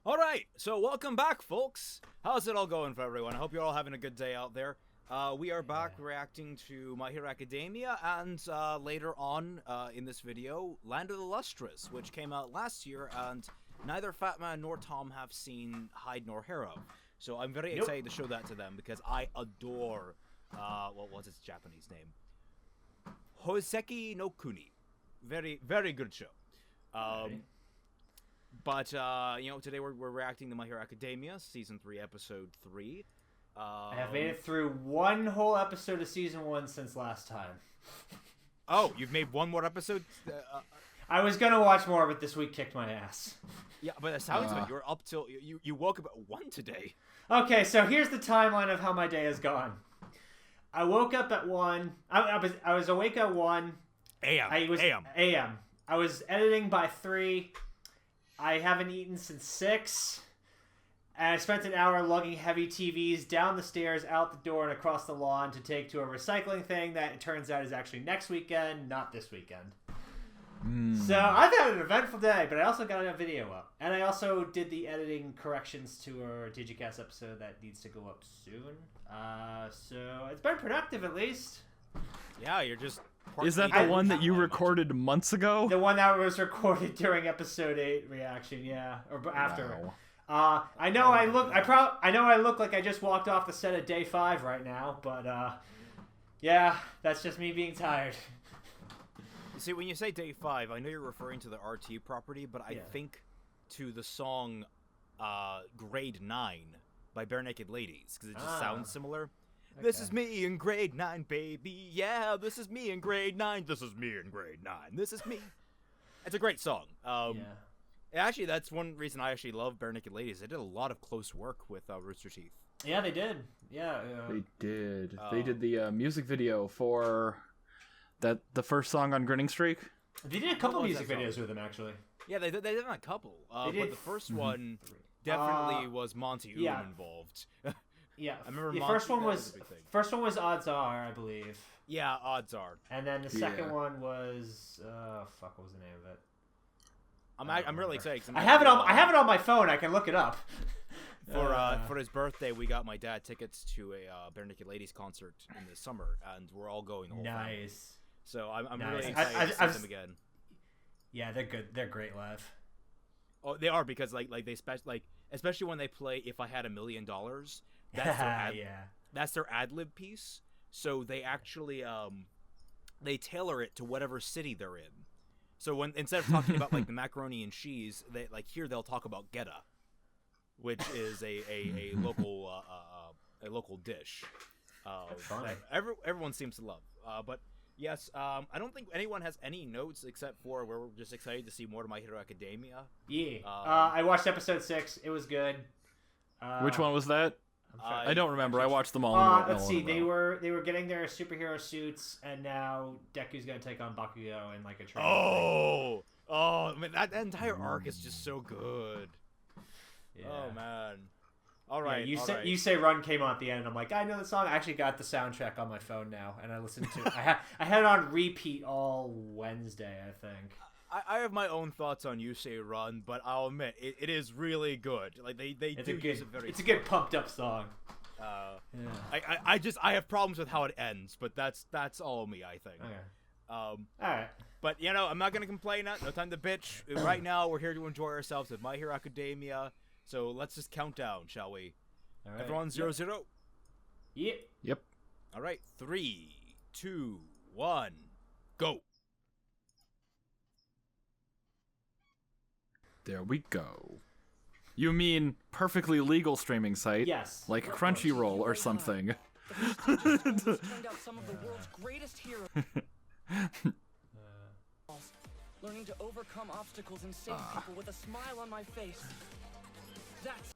Alright, so welcome back, folks. How's it all going for everyone? I hope you're all having a good day out there. We are back reacting to My Hero Academia, and later on in this video, Land of the Lustrous, which came out last year, and neither Fatman nor Tom have seen Hide nor Hair of. So I'm very excited to show that to them, because I adore, what was its Japanese name? Hoseki no Kuni. Very, very good show. But, you know, today we're reacting to My Hero Academia, Season 3, Episode 3. I have made it through one whole episode of Season 1 since last time. Oh, you've made one more episode? I was gonna watch more, but this week kicked my ass. Yeah, but the sounds of it, you're up till... You woke up at 1 today. Okay, so here's the timeline of how my day has gone. I woke up at 1. I was awake at 1. AM. I was editing by 3. I haven't eaten since 6. And I spent an hour lugging heavy TVs down the stairs, out the door, and across the lawn to take to a recycling thing that it turns out is actually next weekend, not this weekend. So I've had an eventful day, but I also got a video up. And I also did the editing corrections to our Digicast episode that needs to go up soon. So it's been productive, at least. Yeah, you're just... Is that the one that you recorded months ago? The one that was recorded during episode 8 reaction, yeah, or after. Wow. I know I look like I just walked off the set of day 5 right now, but yeah, that's just me being tired. See, when you say day 5, I know you're referring to the RT property, but I think to the song Grade 9 by Bare Naked Ladies, because it just sounds similar. Okay. This is me in grade 9, baby. Yeah, this is me in grade 9. This is me in grade 9. This is me. It's a great song. Actually, that's one reason I actually love Bare Naked Ladies. They did a lot of close work with Rooster Teeth. Yeah, they did. Yeah, they did. They did the music video for the first song on Grinning Streak. They did a couple music videos with them, actually. Yeah, they did a couple. But the first one definitely was Monty Oom involved. Yeah, I remember the first one was Odds Are, I believe. Yeah, Odds Are. And then the second one was what was the name of it? I'm really excited. I have it on my phone. I can look it up. For his birthday, we got my dad tickets to a Bare Naked Ladies concert in the summer, and we're all going the whole family. So I'm really excited to see them again. Yeah, they're good. They're great live. Oh, they are, because like especially when they play "If I Had $1 Million." That's their ad-lib piece. So they actually they tailor it to whatever city they're in. So when instead of talking about like the macaroni and cheese, they here they'll talk about Geta, which is a local dish. That everyone seems to love. But yes, I don't think anyone has any notes except for we're just excited to see more of My Hero Academia. Yeah. I watched episode 6. It was good. Which one was that? I don't remember. I watched them all. Let's see. They were getting their superhero suits, and now Deku's gonna take on Bakugo in like a training. I mean, that entire arc is just so good. Yeah. Oh man. All right. Yeah, you say Run came on at the end, and I'm like, I know the song. I actually got the soundtrack on my phone now, and I listened to it. I had it on repeat all Wednesday, I think. I have my own thoughts on You Say Run, but I'll admit it is really good. Like they do use it very. It's a good pumped up song. I have problems with how it ends, but that's all me, I think. Okay. All right. But you know, I'm not gonna complain. No time to bitch. Right now, we're here to enjoy ourselves with My Hero Academia. So let's just count down, shall we? All right. Everyone, 0-0. Yep. All right, 3, 2, 1, go. There we go. You mean perfectly legal streaming site? Yes. Like Crunchyroll or something. Learning to overcome obstacles and save people with a smile on my face. That's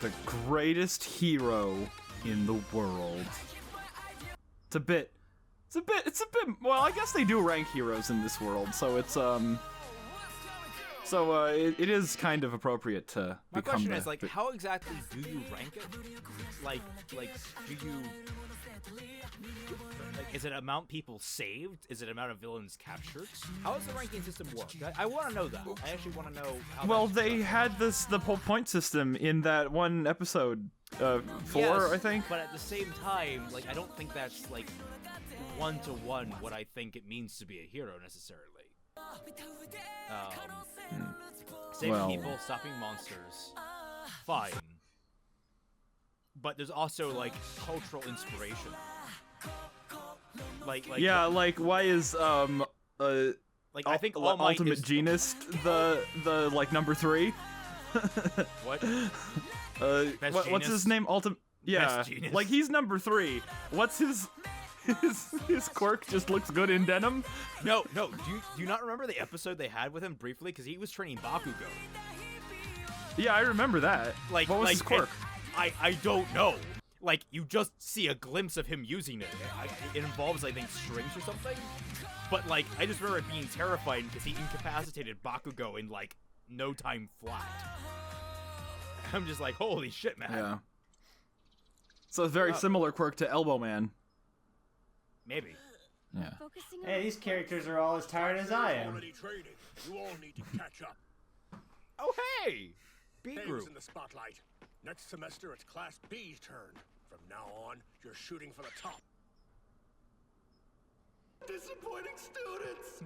the greatest hero in the world. It's a bit, well, I guess they do rank heroes in this world, so it's So it is kind of appropriate to My become question the, is, like, how exactly do you rank it? Like, do you... Like, is it amount people saved? Is it amount of villains captured? How does the ranking system work? I want to know that. I actually want to know how Well, that's they done. had the whole point system in that one episode, 4, Yes, I think. But at the same time, like, I don't think that's, like, one-to-one what I think it means to be a hero, necessarily. Saving Well. people, stopping monsters, fine. But there's also, like, cultural inspiration. Like Yeah, like why is like I think All Might Ultimate is Genist the like number 3? what? What's Genus? his name? Yeah, Best Genus. like he's number 3. What's his quirk? Just looks good in denim. No. Do you not remember the episode they had with him briefly? Because he was training Bakugo. Yeah, I remember that. Like, what was like his quirk? I don't know. Like, you just see a glimpse of him using it. It involves, I think, strings or something. But, like, I just remember it being terrifying because he incapacitated Bakugo in, like, no time flat. I'm just like, holy shit, man. Yeah. So it's very similar quirk to Elbow Man. Maybe. Yeah. Hey, these characters are all as tired as I am. Already training. You all need to catch up. Oh, hey! B Names group. in the spotlight. Next semester, it's Class B's turn. From now on, you're shooting for the top. Disappointing students!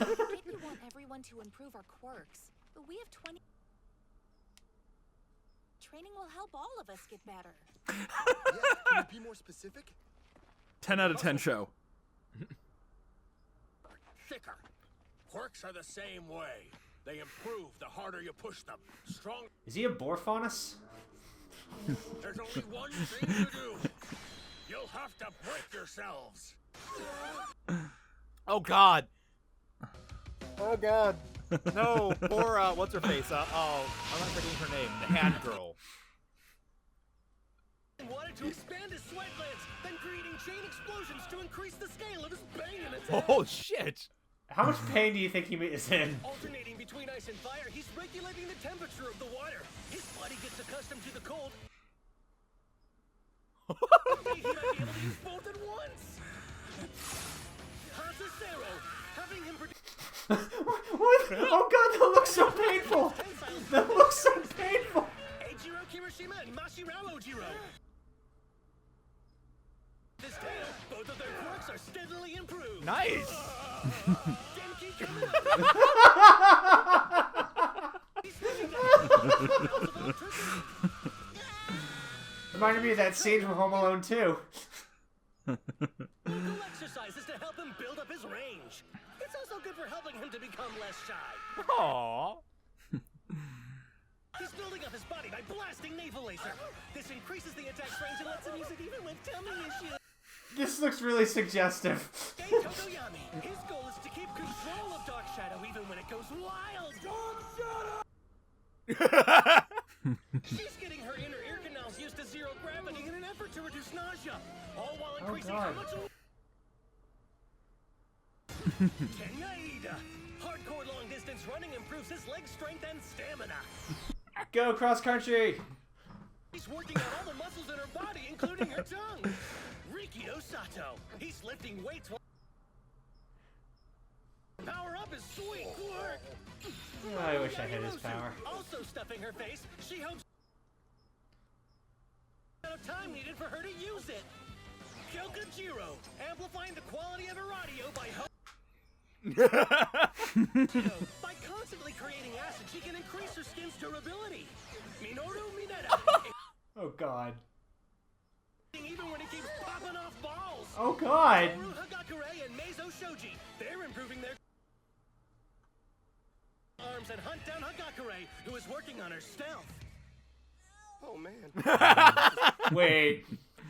I get you want everyone to improve our quirks, but we have 20... Training will help all of us get better. Yeah, can you be more specific? 10 out of 10 show. Thicker. Quirks are the same way. They improve the harder you push them. Strong. Is he a Borfaunus? There's only one thing to do. You'll have to break yourselves. Oh, God. Oh, God. No, poor, what's her face? I'm not forgetting her name. The hand girl. Wanted to expand his sweat glands, then creating chain explosions to increase the scale of his banging attack. Oh, shit. How much pain do you think he is in? Alternating between ice and fire, he's regulating the temperature of the water. His body gets accustomed to the cold. He might be able to use both at once. Hazasero, having him What? Oh god, that looks so painful! That looks so painful! Eijiro Kirishima and Mashirawo Jiro. This tale, both of their quirks are steadily improved. Nice. Genki Kamina. Reminded me of that scene from Home Alone 2. Local exercises to help him build up his range. It's also good for helping him to become less shy. Aww. He's building up his body by blasting naval laser. This increases the attack range and lets him use it even with tummy issues. This looks really suggestive. Hey, Tokoyami. His goal is to keep control of Dark Shadow even when it goes wild. Dark Shadow! She's getting her inner ear canals used to zero gravity in an effort to reduce nausea, all while increasing how God. much... Kenya Ida. Hardcore long distance running improves his leg strength and stamina. Go cross country! He's working out all the muscles in her body, including her tongue. Rikido Sato. He's lifting weights while... Power up is sweet quirk. I wish I had his power. Also stuffing her face, she hopes... amount of time needed for her to use it. Kyokujiro, amplifying the quality of her audio by... by constantly creating acid, she can increase her skin's durability. Minoru Mineta. Oh god. Even when it keeps popping off balls. Oh god! Toru Hagakure and Meizo Shoji, they're improving their arms and hunt down Hagakure, who is working on her stealth. Oh man. Wait.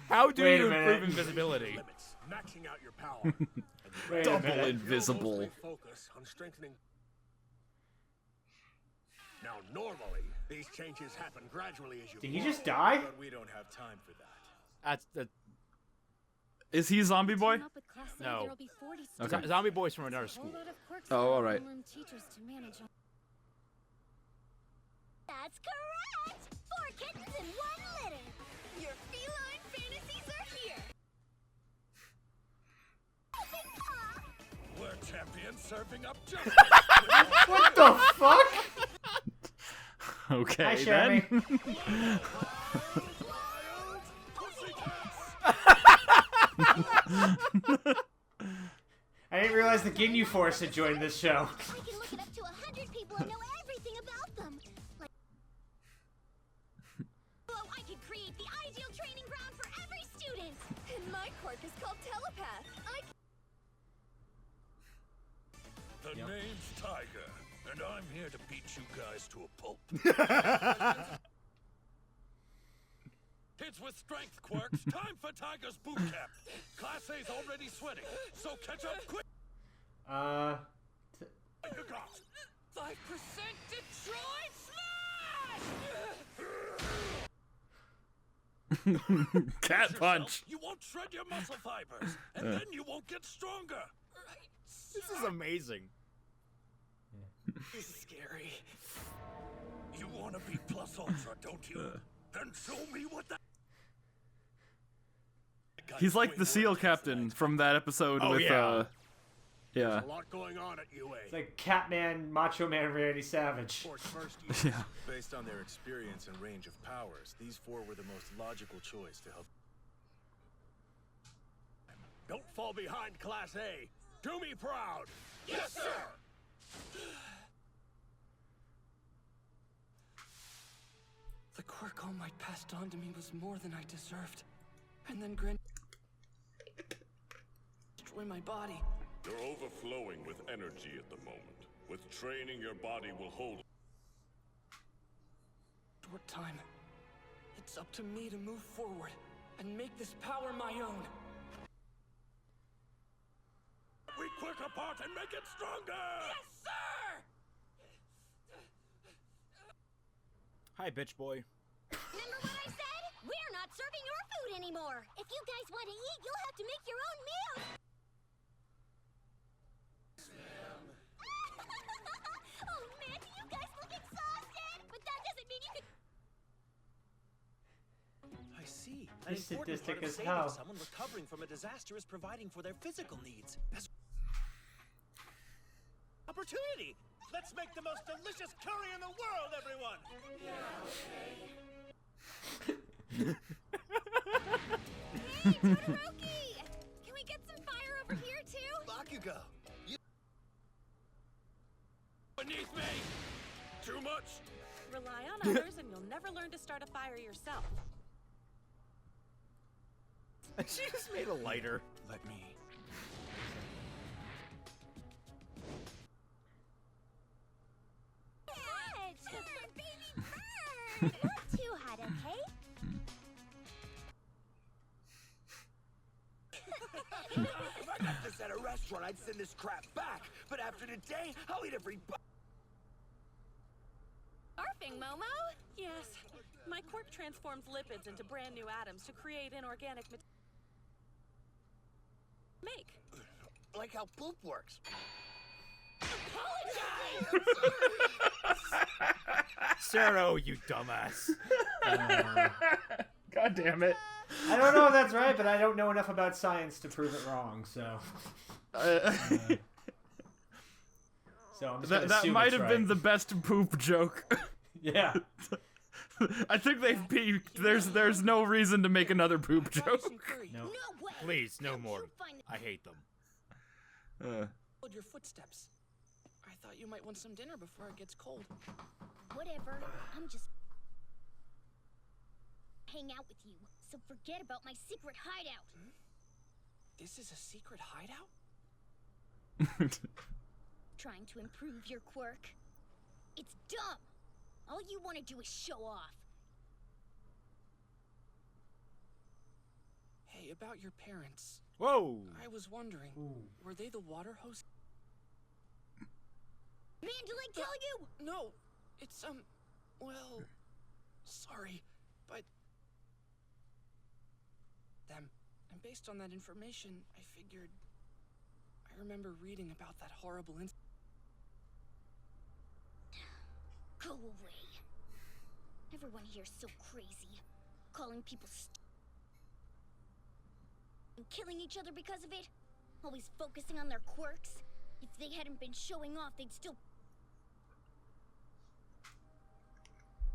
How do Wait a you minute. improve invisibility? Limits, maxing out your power. Wait a Double minute. invisible. Mostly focus on strengthening. Now, normally, these changes happen gradually as you Did he grow, just die? But we don't have time for that. That's Is he Zombie Boy? Team up with Class A, No. there'll be 40 Okay. students. Zombie Boy's from another school. Whole lot of quirks Oh, for all right. homeroom teachers to manage. That's correct! 4 kittens in 1 litter! Your feline fantasies are here! We're champions serving up justice. What the fuck? Okay, Hi, Sherry. then. I didn't realize the Ginyu Force had joined this show. I can look it up to 100 people and know everything about them. Like, oh, I could create the ideal training ground for every student. And my quirk is called telepath. The name's Tiger, and I'm here to beat you guys to a pulp. Kids with strength quirks, time for Tiger's boot camp. Class A's already sweating, so catch up quick. You got 5% Detroit Smash! Cat yourself, punch. You won't shred your muscle fibers, and then you won't get stronger. This is amazing. This is scary. You want to be plus ultra, don't you? Then show me what that. He's like the SEAL captain from that episode Oh, with yeah. Yeah. A lot going on at UA. It's like Catman, Macho Man, Randy Savage. Force first years, Yeah. based on their experience and range of powers, these 4 were the most logical choice to help. Don't fall behind, Class A. Do me proud. Yes, sir. The quirk All Might passed on to me was more than I deserved. And then Grin destroy my body. You're overflowing with energy at the moment. With training, your body will hold. Short time. It's up to me to move forward and make this power my own. We quirk apart and make it stronger. Yes, sir! Hi, bitch boy. Remember what I said? We're not serving your food anymore. If you guys want to eat, you'll have to make your own meals. Oh man, do you guys look exhausted? But that doesn't mean you can. I see. This sadistic as hell. Someone recovering from a disaster is providing for their physical needs. That's opportunity. Let's make the most delicious curry in the world, everyone. Hey, Todoroki! Can we get some fire over here too? Bakugo, you beneath me. Too much. Rely on others and you'll never learn to start a fire yourself. She just made a lighter. Let me. Baby bird! Not too hot, okay? If I got this at a restaurant, I'd send this crap back. But after today, I'll eat every bite. Barfing, Momo? Yes. My quirk transforms lipids into brand new atoms to create inorganic make. Like how poop works. Sero, you dumbass. God damn it. I don't know if that's right, but I don't know enough about science to prove it wrong, so. So I'm just gonna That assume might it's have right. been the best poop joke. Yeah. I think they've peaked. There's no reason to make another poop joke. No. No way! Please, no How'd more. you find I hate them. Followed your footsteps. I thought you might want some dinner before it gets cold. Whatever. I'm just hang out with you, so forget about my secret hideout. This is a secret hideout? Trying to improve your quirk. It's dumb. All you want to do is show off. Hey, about your parents. Whoa! I was wondering, were they the water hose? Man, did I tell you? No, it's, well, sorry, but them. And based on that information, I figured I remember reading about that horrible incident. Go away. Everyone here's so crazy. Calling people and killing each other because of it. Always focusing on their quirks. If they hadn't been showing off, they'd still...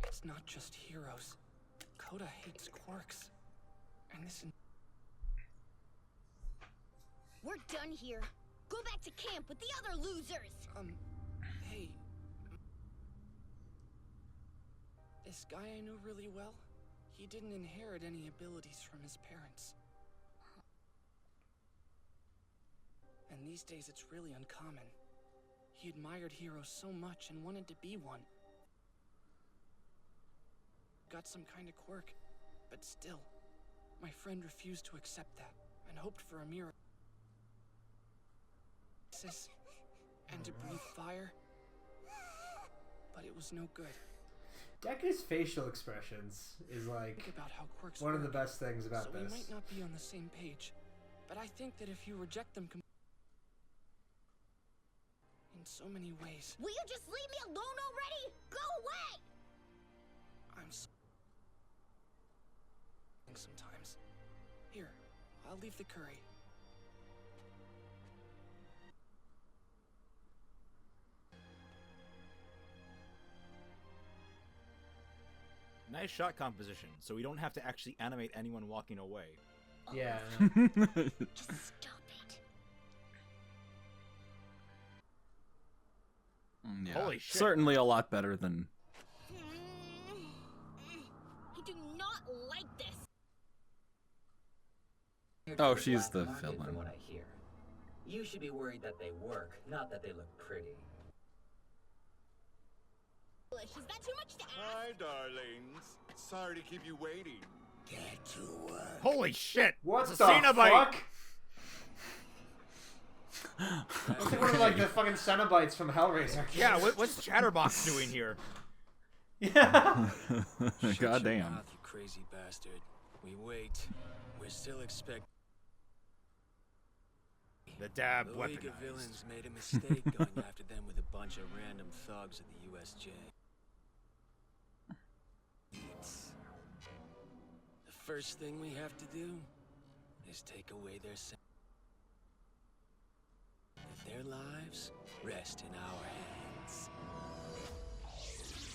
It's not just heroes. Coda hates quirks. And this... We're done here. Go back to camp with the other losers! Hey... This guy I know really well, he didn't inherit any abilities from his parents. And these days it's really uncommon. He admired heroes so much and wanted to be one. Got some kind of quirk, but still, my friend refused to accept that and hoped for a miracle. And to breathe fire, but it was no good. Deku's facial expressions is like Think about how quirks one of the work. best things about So this. we might not be on the same page, but I think that if you reject them in so many ways, Will you just leave me alone already? Go away! I'm so sometimes. Here, I'll leave the curry. Nice shot composition, so we don't have to actually animate anyone walking away. Yeah. Just stop it. Yeah. Holy shit. Certainly a lot better than... I do not like this. Oh, she's the Market, villain. From what I hear, you should be worried that they work, not that they look pretty. Is that too much to ask? Hi, darlings. Sorry to keep you waiting. Get to work. Holy shit! What It's the a Cenobite! fuck? It's like one of like the fucking Cenobites from Hellraiser. Yeah, what's Chatterbox doing here? Yeah. God damn. Mouth, you crazy bastard. We wait. We're still expect. The dab The League of weaponized. Villains made a mistake going after them with a bunch of random thugs at the USJ. The first thing we have to do is take away their Let their lives rest in our hands.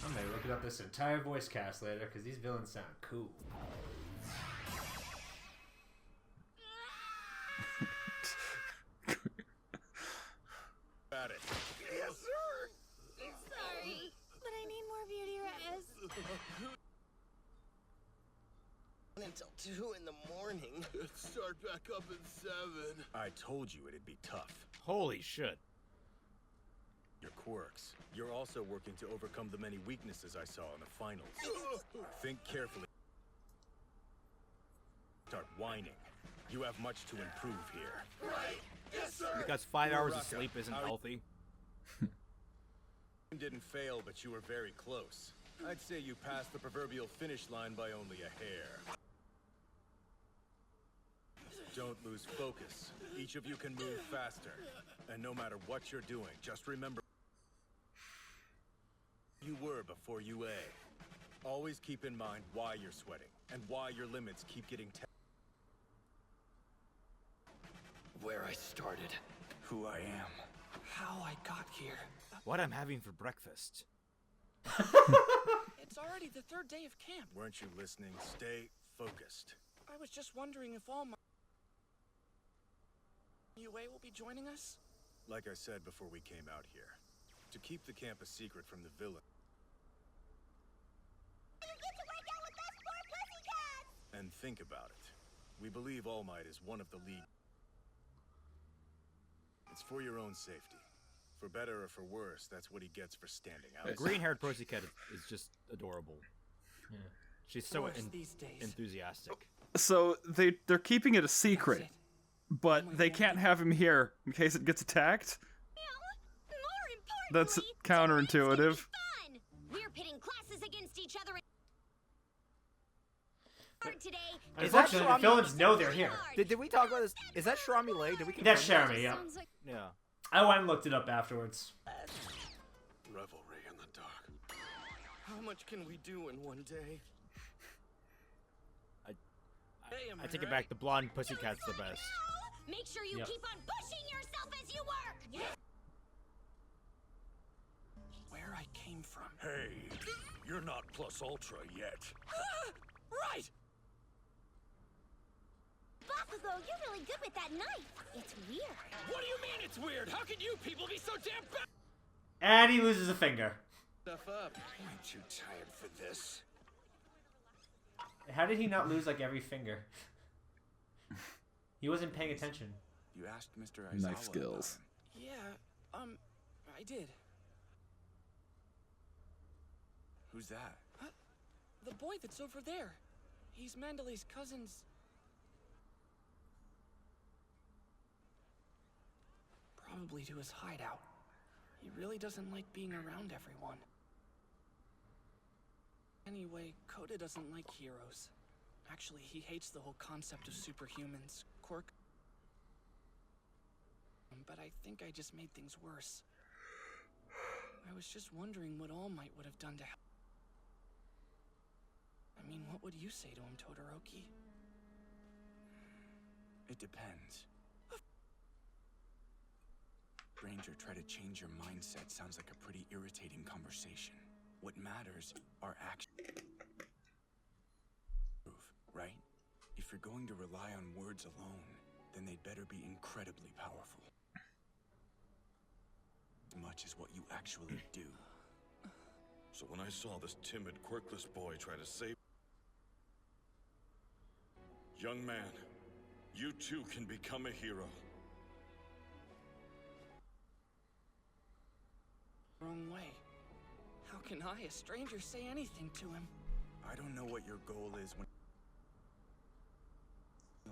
I'm gonna look up this entire voice cast later because these villains sound cool. Got it. Yes, sir. Sorry, but I need more beauty res. Until 2 in the morning. Start back up at 7. I told you it'd be tough. Holy shit. Your quirks. You're also working to overcome the many weaknesses I saw in the finals. Think carefully. Start whining. You have much to improve here. Right. Yes, sir. Because 5 hours of sleep isn't healthy. You didn't fail, but you were very close. I'd say you passed the proverbial finish line by only a hair. Don't lose focus. Each of you can move faster. And no matter what you're doing, just remember you were before UA. Always keep in mind why you're sweating and why your limits keep getting tested. Where I started, who I am, How I got here. What I'm having for breakfast. It's already the 3rd day of camp. Weren't you listening? Stay focused. I was just wondering if all my UA will be joining us? Like I said before we came out here, to keep the camp a secret from the villain. You get to work out with us poor pussycats! And think about it. We believe All Might is one of the League. It's for your own safety. For better or for worse, that's what he gets for standing out. The green-haired pussycat is just adorable. Yeah. She's so these days. enthusiastic. So they're keeping it a secret, but they can't have him here in case it gets attacked. More That's importantly, counterintuitive. fun! We're pitting classes against each other today. Unfortunately, the villains know they're here. Did we talk about this? Is that Sharami Lay? Did we? That's confirm Sharami, yeah. Yeah. I went and looked it up afterwards. Revelry in the dark. How much can we do in one day? I take it back. The blonde pussycat's the best. Make sure you keep on pushing yourself as you work. Where I came from. Hey, you're not plus ultra yet. Right! Bakugo, you're really good with that knife. It's weird. What do you mean it's weird? How can you people be so damn bad? And he loses a finger. Stuff up. I'm too tired for this. How did he not lose like every finger? He wasn't paying attention. You asked Mr. Aizawa Knife skills. Yeah, I did. Who's that? Huh? The boy that's over there. He's Mandalay's cousin's... Probably to his hideout. He really doesn't like being around everyone. Anyway, Koda doesn't like heroes. Actually, he hates the whole concept of superhumans. Quirk. But I think I just made things worse. I was just wondering what All Might would have done to help. I mean, what would you say to him, Todoroki? It depends. Stranger, try to change your mindset sounds like a pretty irritating conversation. What matters are actions. Right? If you're going to rely on words alone, then they'd better be incredibly powerful. As much as what you actually do. So when I saw this timid, quirkless boy try to save... Young man, you too can become a hero. Wrong way. How can I, a stranger, say anything to him? I don't know what your goal is when...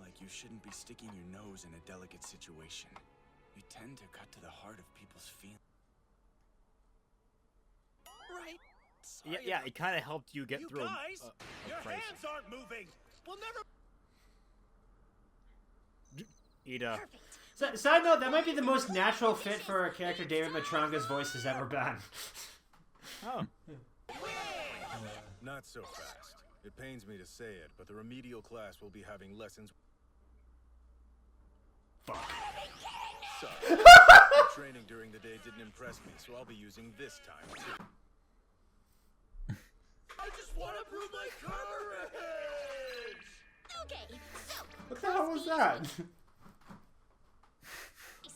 Like you shouldn't be sticking your nose in a delicate situation. You tend to cut to the heart of people's feelings. Right. Yeah, it kind of helped you get You through. guys, your hands aren't moving. We'll never. Ida. So, side note, that might be the most natural fit for a character David Matranga's voice has ever been. Oh. Not so fast. It pains me to say it, but the remedial class will be having lessons. Fuck. Sorry. The training during the day didn't impress me, so I'll be using this time too. I just want to prove my courage. Okay, so What the hell was that?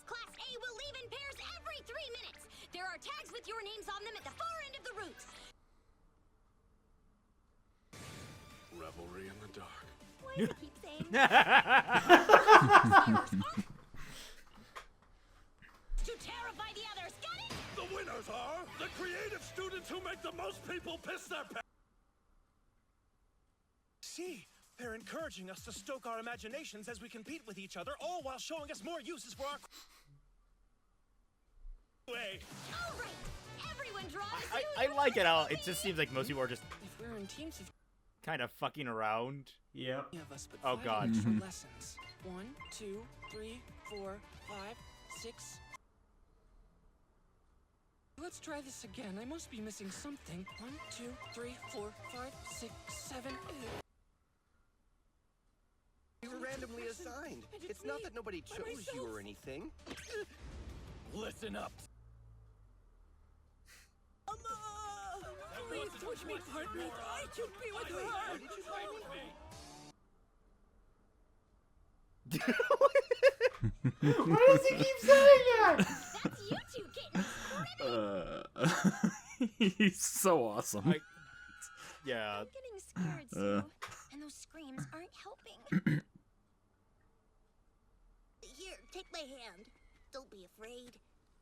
Class A will leave in pairs every 3 minutes. There are tags with your names on them at the far end of the route. Revelry in the dark. Why do you keep saying to terrify the others, got it? The winners are the creative students who make the most people piss their pants. See, they're encouraging us to stoke our imaginations as we compete with each other, all while showing us more uses for our... Way. All right, everyone draws. I like it how it just seems like most people are just If we're in teams of kind of fucking around. Yep. of us, but Oh, 5 God. extra lessons. 1, 2, 3, 4, 5, 6. Let's try this again. I must be missing something. 1, 2, 3, 4, 5, 6, 7, 8. You were randomly assigned. It's not that nobody chose you or anything. Listen up. Please switch me partners. I should be with her. Why did you try me? Why does he keep saying that? That's you two getting He's so awesome. Yeah. I'm getting scared, Sue, and those screams aren't helping. Here, take my hand. Don't be afraid.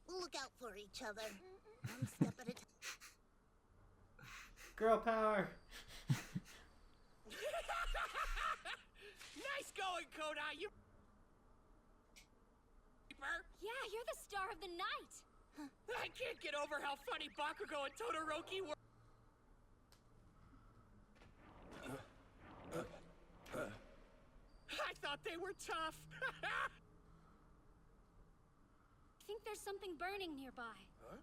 We'll look out for each other. One step at a time. Girl power. Nice going, Koda. You. Yeah, you're the star of the night. I can't get over how funny Bakugo and Todoroki were. I thought they were tough. I think there's something burning nearby. Huh?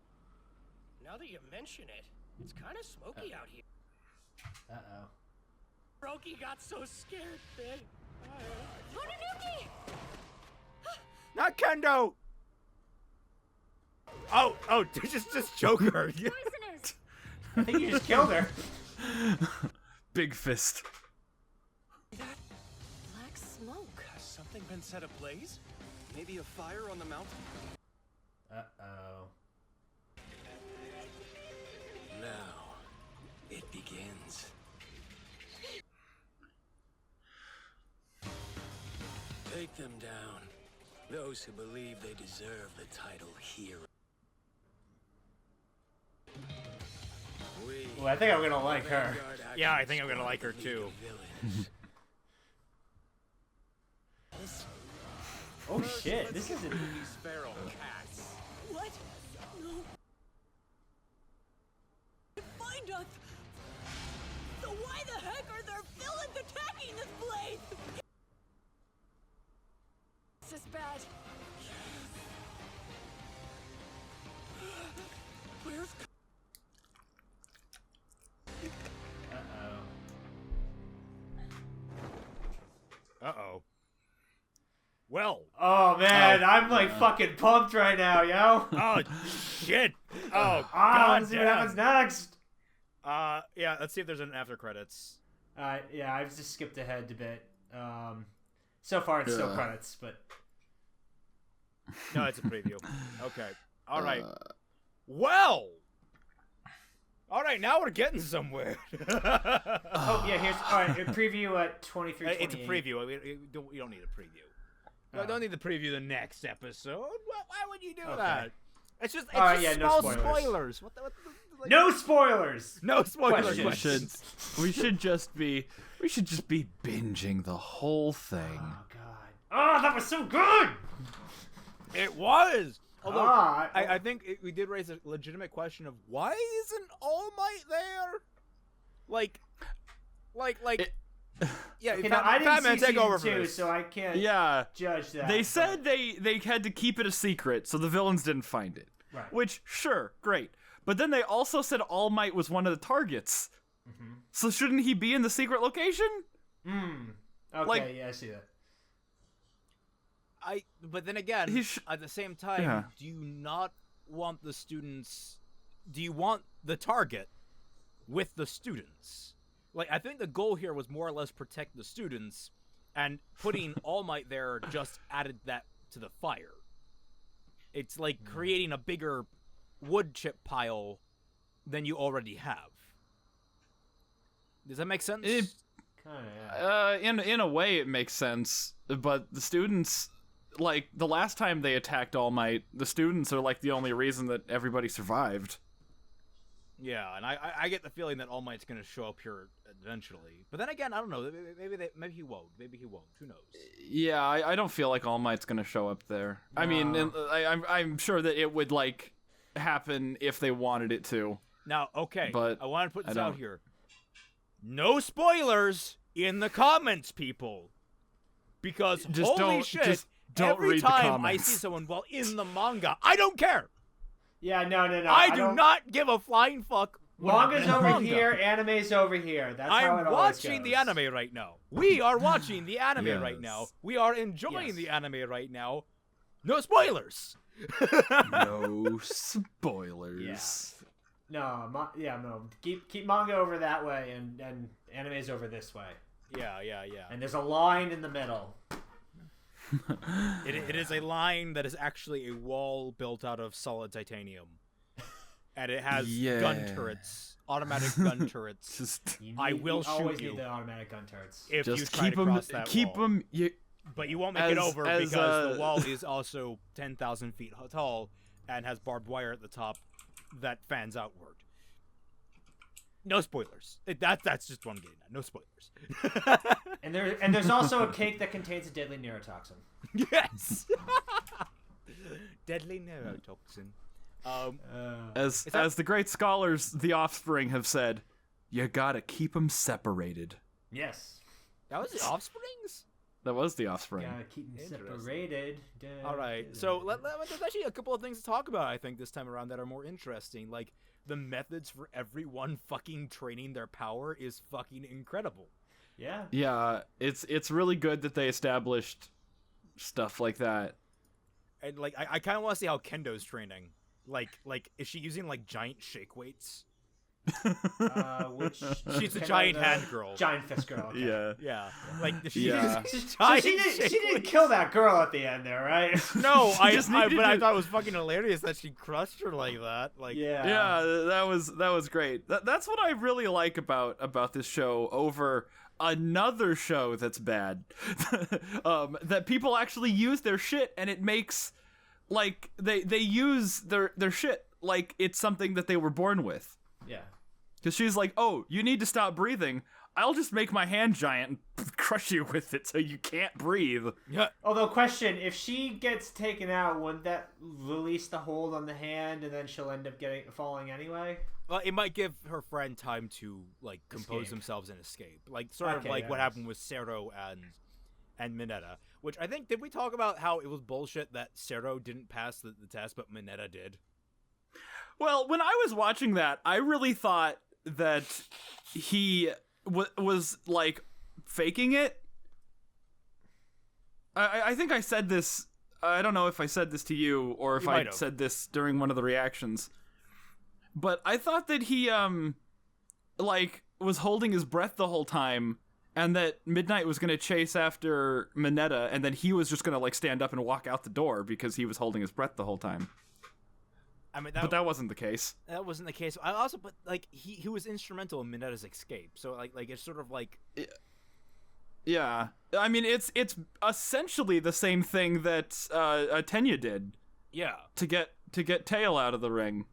Now that you mention it, It's kind of smoky out here. Uh-oh. Roki got so scared, man. Mononoke! Not Kendo! Oh, just choke her. Poisonous! I think you just killed her. Big fist. Black smoke. Has something been set ablaze? Maybe a fire on the mountain? Uh-oh. Now, it begins. Take them down. Those who believe they deserve the title hero. Well, I think I'm gonna like her. Yeah, I think I'm gonna like her too. Oh shit, this isn't... These feral cats. What? No. Find us! So why the heck are there villains attacking this place? This is bad. Where's... Uh-oh. Well. Oh man, I'm like fucking pumped right now, yo. Oh shit. Oh god. Let's see what damn. happens next. Yeah, let's see if there's an after credits. Yeah, I've just skipped ahead a bit. So far it's still credits, but no, it's a preview. Okay. All right. Well. All right, now we're getting somewhere. Oh yeah, here's all right. A preview at 23. It's a preview. We don't need a preview. I don't need to preview the next episode. Why would you do that? It's just small spoilers. What like... No spoilers. No spoilers. We should just be binging the whole thing. Oh god. Oh, that was so good. It was. Although I think we did raise a legitimate question of why isn't All Might there? Yeah, okay, I didn't Fatman see take over season for 2, this. so I can't judge that. They said they had to keep it a secret, so the villains didn't find it. Right. Which, sure, great. But then they also said All Might was one of the targets. Mm-hmm. So shouldn't he be in the secret location? Okay, yeah, I see that. But then again, at the same time, do you not want the students? Do you want the target with the students? Like, I think the goal here was more or less protect the students, and putting All Might there just added that to the fire. It's like creating a bigger wood chip pile than you already have. Does that make sense? In a way, it makes sense, but the students. Like, the last time they attacked All Might, the students are, like, the only reason that everybody survived. Yeah, and I get the feeling that All Might's going to show up here eventually. But then again, I don't know. Maybe he won't. Maybe he won't. Who knows? Yeah, I don't feel like All Might's going to show up there. No. I mean, I'm sure that it would, like, happen if they wanted it to. Now, okay, but I want to put this out here. No spoilers in the comments, people. Because, holy shit... Every time I see someone, in the manga, I don't care. Yeah, no. I do not give a flying fuck. Manga's over here, anime's over here. That's how it always goes. I'm watching the anime right now. We are watching the anime right now. We are enjoying the anime right now. No spoilers. No spoilers. Yeah. No. Keep manga over that way, and anime's over this way. Yeah. And there's a line in the middle. It is a line that is actually a wall built out of solid titanium, and it has gun turrets, automatic gun turrets. I will shoot always you. need the automatic gun turrets. If you try to cross that wall. But you won't make it over because the wall is also 10,000 feet tall and has barbed wire at the top that fans outward. No spoilers. That's just what I'm getting at. No spoilers. and there's also a cake that contains a deadly neurotoxin. Yes. Deadly neurotoxin. As the great scholars, the Offspring, have said, you gotta keep them separated. Yes. That was the Offsprings? That was the Offspring. Gotta keep them separated. All right. So there's actually a couple of things to talk about, I think, this time around that are more interesting. Like, the methods for everyone fucking training their power is fucking incredible. Yeah. Yeah, it's really good that they established stuff like that. And like, I kind of want to see how Kendo's training. Like, is she using like giant shake weights? Which she's a giant hand girl, giant fist girl. Okay. Yeah. Like she didn't kill that girl at the end there, right? No, I thought it was fucking hilarious that she crushed her like that. Like, yeah, that was great. That's what I really like about this show over another show that's bad. That people actually use their shit, and it makes like they use their shit like it's something that they were born with. Yeah. Because she's like, oh, you need to stop breathing. I'll just make my hand giant and crush you with it so you can't breathe. Yeah. Although, question, if she gets taken out, wouldn't that release the hold on the hand and then she'll end up falling anyway? Well, it might give her friend time to, like, compose themselves and escape. Like, sort of like what happened with Sero and Mineta. Which I think, did we talk about how it was bullshit that Sero didn't pass the test, but Mineta did? Well, when I was watching that, I really thought that he was like faking it. I think I said this. I don't know if I said this to you or if I said this during one of the reactions. But I thought that he like was holding his breath the whole time, and that Midnight was gonna chase after Mineta, and then he was just gonna like stand up and walk out the door because he was holding his breath the whole time. I mean, but that wasn't the case. That wasn't the case. I also, but like he was instrumental in Mineta's escape. So like it's sort of like, yeah. I mean, it's essentially the same thing that Tenya did. Yeah. To get Tail out of the ring.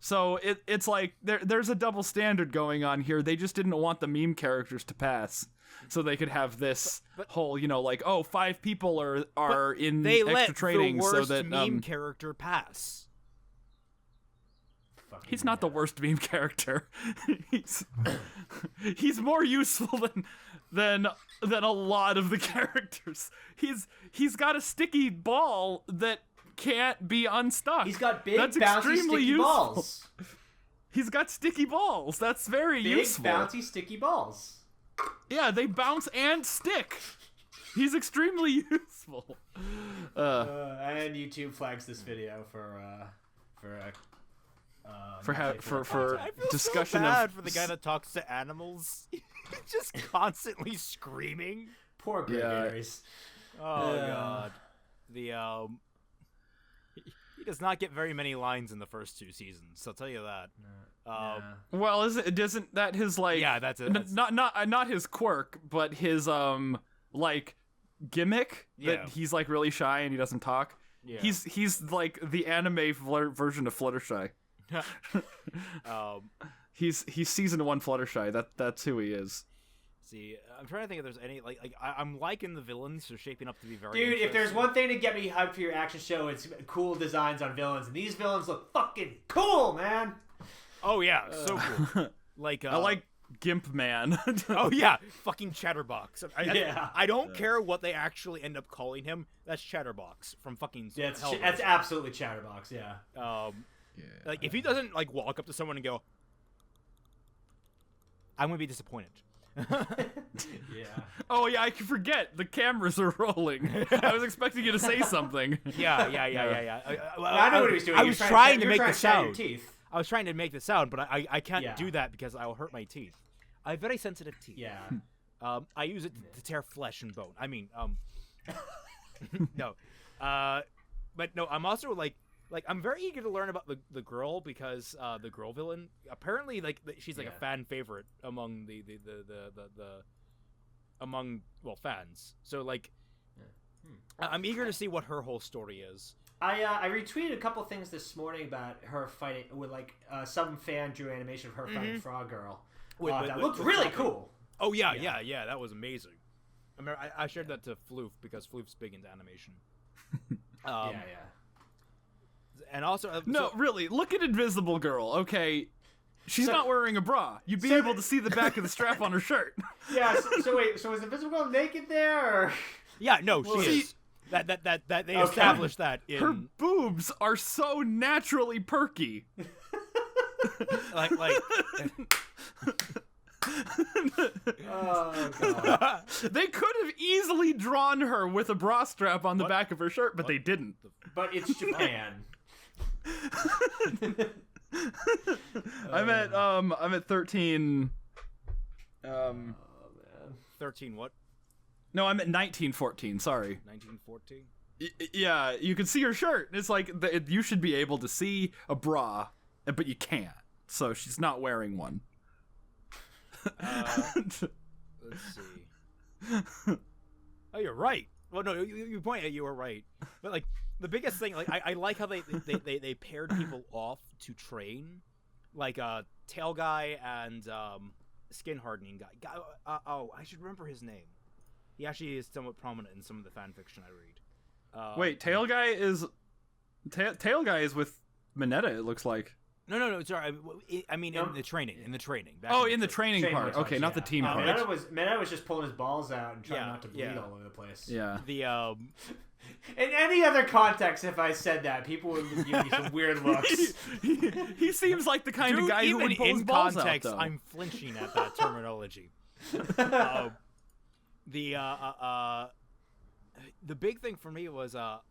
So it's like there's a double standard going on here. They just didn't want the meme characters to pass, so they could have this whole, like, 5 people are in they extra training, the worst so that meme character pass. He's not the worst meme character. he's more useful than a lot of the characters. He's got a sticky ball that can't be unstuck. He's got big, bouncy, sticky balls. He's got sticky balls. That's very useful. Big, bouncy, sticky balls. Yeah, they bounce and stick. He's extremely useful. And YouTube flags this video for I discussion feel so bad of for the guy that talks to animals. Just constantly screaming. Poor Gregaries. Oh god. The he does not get very many lines in the first 2 seasons. I'll tell you that. Well, isn't that his like? Yeah, that's it. Not his quirk, but his like gimmick that he's like really shy and he doesn't talk. Yeah. He's like the anime version of Fluttershy. He's season 1 Fluttershy. That's who he is. See, I'm trying to think if there's any I'm liking the villains. They're shaping up to be very. Dude, if there's one thing to get me hyped for your action show, it's cool designs on villains, and these villains look fucking cool, man. Oh yeah, so cool. I like Gimp Man. Oh yeah, fucking Chatterbox. I don't care what they actually end up calling him. That's Chatterbox from fucking. Yeah, that's absolutely Chatterbox. Yeah. Like if he doesn't like walk up to someone and go, I'm gonna be disappointed. Yeah. Oh yeah, I can forget the cameras are rolling. I was expecting you to say something. Yeah. I know what he was doing. I was trying to make the sound. Teeth. I was trying to make the sound, but I can't do that because I will hurt my teeth. I have very sensitive teeth. Yeah. I use it to tear flesh and bone. I mean, no. But no, I'm also like I'm very eager to learn about the girl because the girl villain apparently she's like a fan favorite among the among fans. So like I'm eager to see what her whole story is. I retweeted a couple things this morning about her fighting with some fan drew animation of her fighting Frog Girl. That looked really cool. Oh yeah, that was amazing. I remember I shared that to Floof because Floof's big into animation. Yeah. And also, really, look at Invisible Girl. Okay, she's not wearing a bra. You'd be able to see the back of the strap on her shirt. Yeah. So wait. So is Invisible Girl naked there? Or? Yeah. No, she is. That they established that in her boobs are so naturally perky. like. Oh god. They could have easily drawn her with a bra strap on the back of her shirt, but they didn't. But it's Japan. I'm at 13. 13 what? No, I'm at 1914. Sorry. 1914. Yeah, you can see her shirt. It's like you should be able to see a bra, but you can't. So she's not wearing one. Let's see. Oh, you're right. Well, no, you pointed out you were right. But like the biggest thing, like I like how they paired people off to train, like tail guy and skin hardening guy. Oh, I should remember his name. He actually is somewhat prominent in some of the fan fiction I read. Wait, tail guy is with Mineta. It looks like. No. Sorry, I mean in the training. In the training part. Okay, not the team part. Mineta was just pulling his balls out and trying not to bleed all over the place. Yeah. The In any other context, if I said that, people would give me some weird looks. He seems like the kind of guy who would pull his balls out, though. I'm flinching at that terminology. The big thing for me was not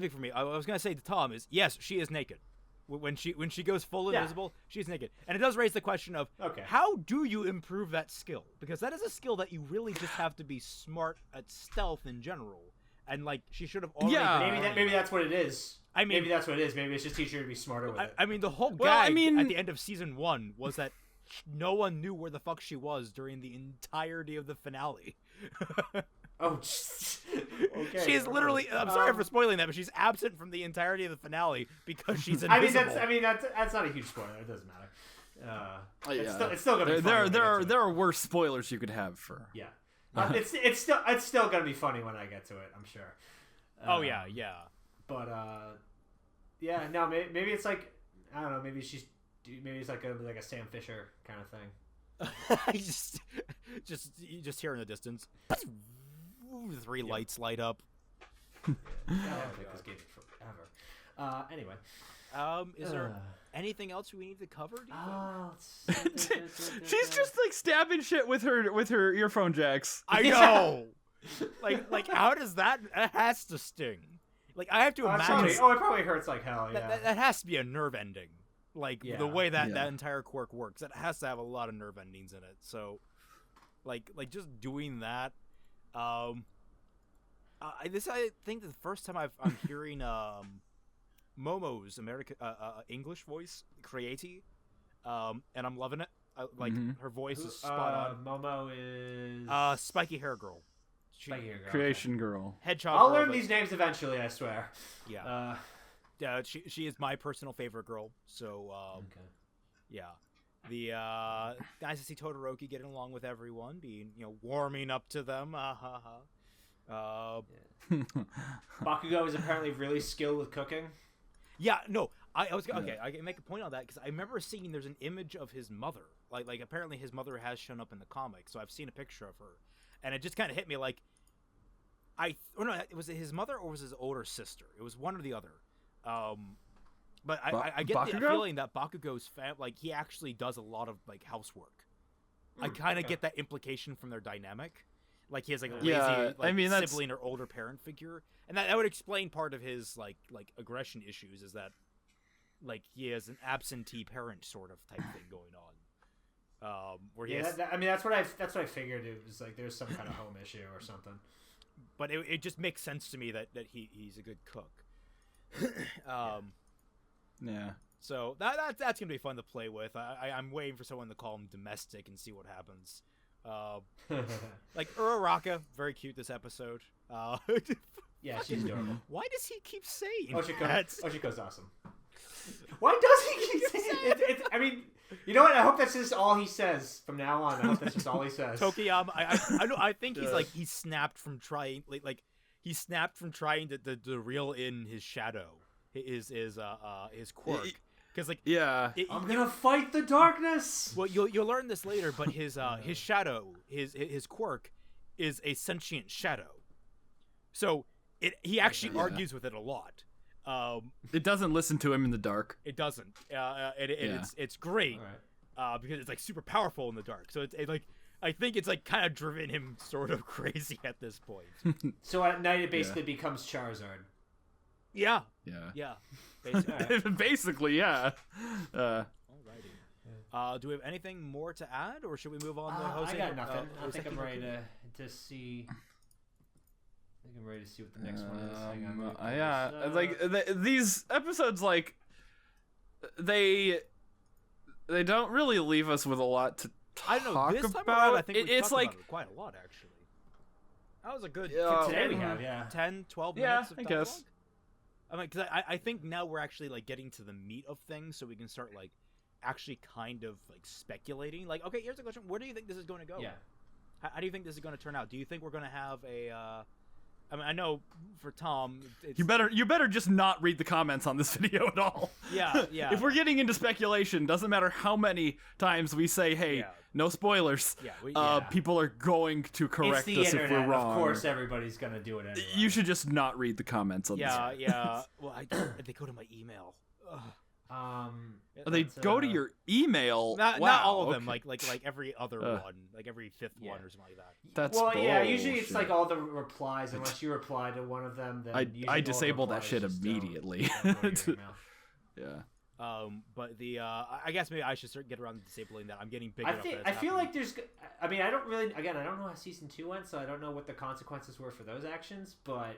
big for me. I was gonna say to Tom is yes, she is naked. When she goes full invisible, she's naked, and it does raise the question of how do you improve that skill? Because that is a skill that you really just have to be smart at stealth in general, and like she should have already. Maybe that's what it is. I mean, maybe that's what it is. Maybe it's just teaching her to be smarter with it. I mean, the whole gag at the end of season 1 was that no one knew where the fuck she was during the entirety of the finale. Oh, okay. She is literally. I'm sorry for spoiling that, but she's absent from the entirety of the finale because she's invisible. That's not a huge spoiler. It doesn't matter. It's still gonna be funny. There are worse spoilers you could have for. Yeah, it's still gonna be funny when I get to it. I'm sure. Oh yeah. But no, maybe it's like I don't know. Maybe it's like a Sam Fisher kind of thing. you just hear in the distance. 3 lights light up. This game forever. Anyway, is there anything else we need to cover? She's just like stabbing shit with her earphone jacks. I know. like how does that? That has to sting. Like I have to imagine. It probably hurts like hell. Yeah. That has to be a nerve ending. Like the way that entire quirk works, it has to have a lot of nerve endings in it. So, like just doing that. I think the first time I'm hearing Momo's English voice, Creati, and I'm loving it. Her voice is spot on. Momo is spiky hair girl. Creation girl. Hedgehog. I'll learn these names eventually. I swear. Yeah. She is my personal favorite girl. So yeah. The nice to see Todoroki getting along with everyone, being warming up to them. Bakugo is apparently really skilled with cooking. Yeah, no, I can make a point on that because I remember seeing there's an image of his mother. Like apparently his mother has shown up in the comic, so I've seen a picture of her, and it just kind of hit me like, was it his mother or was his older sister? It was one or the other. But I get the feeling that Bakugo's he actually does a lot of housework. I kind of get that implication from their dynamic. Like he has a lazy sibling or older parent figure, and that would explain part of his like aggression issues. Is that he has an absentee parent sort of type thing going on. Where he has, that's what I figured. It was like there's some kind of home issue or something. But it just makes sense to me that he's a good cook. Yeah. So that's gonna be fun to play with. I'm waiting for someone to call him domestic and see what happens. Uraraka, very cute this episode. Yeah, she's adorable. Why does he keep saying Oshiko's awesome. Why does he keep saying it? I mean, you know what? I hope that's just all he says from now on. I hope that's just all he says. Tokiyama, I think he snapped from trying to reel in his shadow, his quirk. Because I'm gonna fight the darkness. Well, you'll learn this later, but his shadow, his quirk, is a sentient shadow. So he actually argues with it a lot. It doesn't listen to him in the dark. It doesn't. It's great because it's like super powerful in the dark. So it's like I think it's like kind of driven him sort of crazy at this point. So at night it basically becomes Charizard. Yeah. Basically, basically yeah. Alrighty. Do we have anything more to add, or should we move on to Jose? I got nothing. I think I'm ready to see. I think I'm ready to see what the next one is. Hang on, these episodes, like they don't really leave us with a lot to talk about. This time around, I think we talked about it quite a lot, actually. That was a good today we have 10, 12 minutes of dialogue. I guess. I mean, because I think now we're actually like getting to the meat of things, so we can start like actually kind of like speculating. Like, okay, here's the question: where do you think this is going to go? Yeah. How do you think this is going to turn out? Do you think we're going to have a? I mean, I know for Tom, you better just not read the comments on this video at all. Yeah. If we're getting into speculation, doesn't matter how many times we say, "Hey, no spoilers." People are going to correct us if we're wrong. Of course, everybody's gonna do it anyway. You should just not read the comments on this. Yeah. Well, they go to my email. They go to your email. Not all of them. Like every other one, like every fifth one or something like that. That's usually it's like all the replies. Unless you reply to one of them, then I disable that shit immediately. But I guess maybe I should get around to disabling that. I'm getting big enough. I feel like there's. I mean, I don't really. Again, I don't know how season 2 went, so I don't know what the consequences were for those actions, but.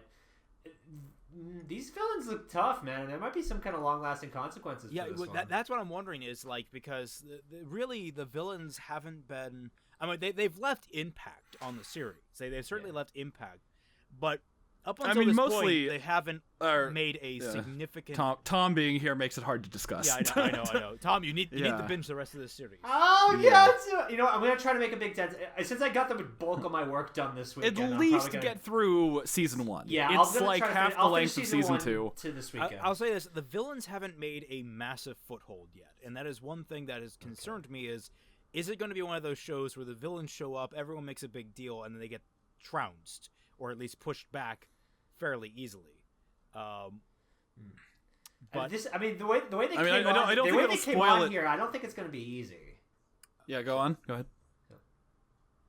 These villains look tough, man, and there might be some kind of long-lasting consequences. Yeah, for this one. That's what I'm wondering is like because really the villains haven't been. I mean, they've left impact on the series. They've certainly left impact, but up until this mostly, point, they haven't made a significant. Tom being here makes it hard to discuss. Yeah, I know. Tom, you need to binge the rest of this series. Oh yeah, you know I'm gonna try to make a big dent. Since I got the bulk of my work done this weekend, at least get through season 1. Yeah, it's like half the length of season 2. To this weekend. I'll say this: the villains haven't made a massive foothold yet, and that is one thing that has concerned me. Is it going to be one of those shows where the villains show up, everyone makes a big deal, and then they get trounced or at least pushed back fairly easily? But this, I mean, the way they came on, the way they came on here, I don't think it's going to be easy. Yeah, go on. Go ahead.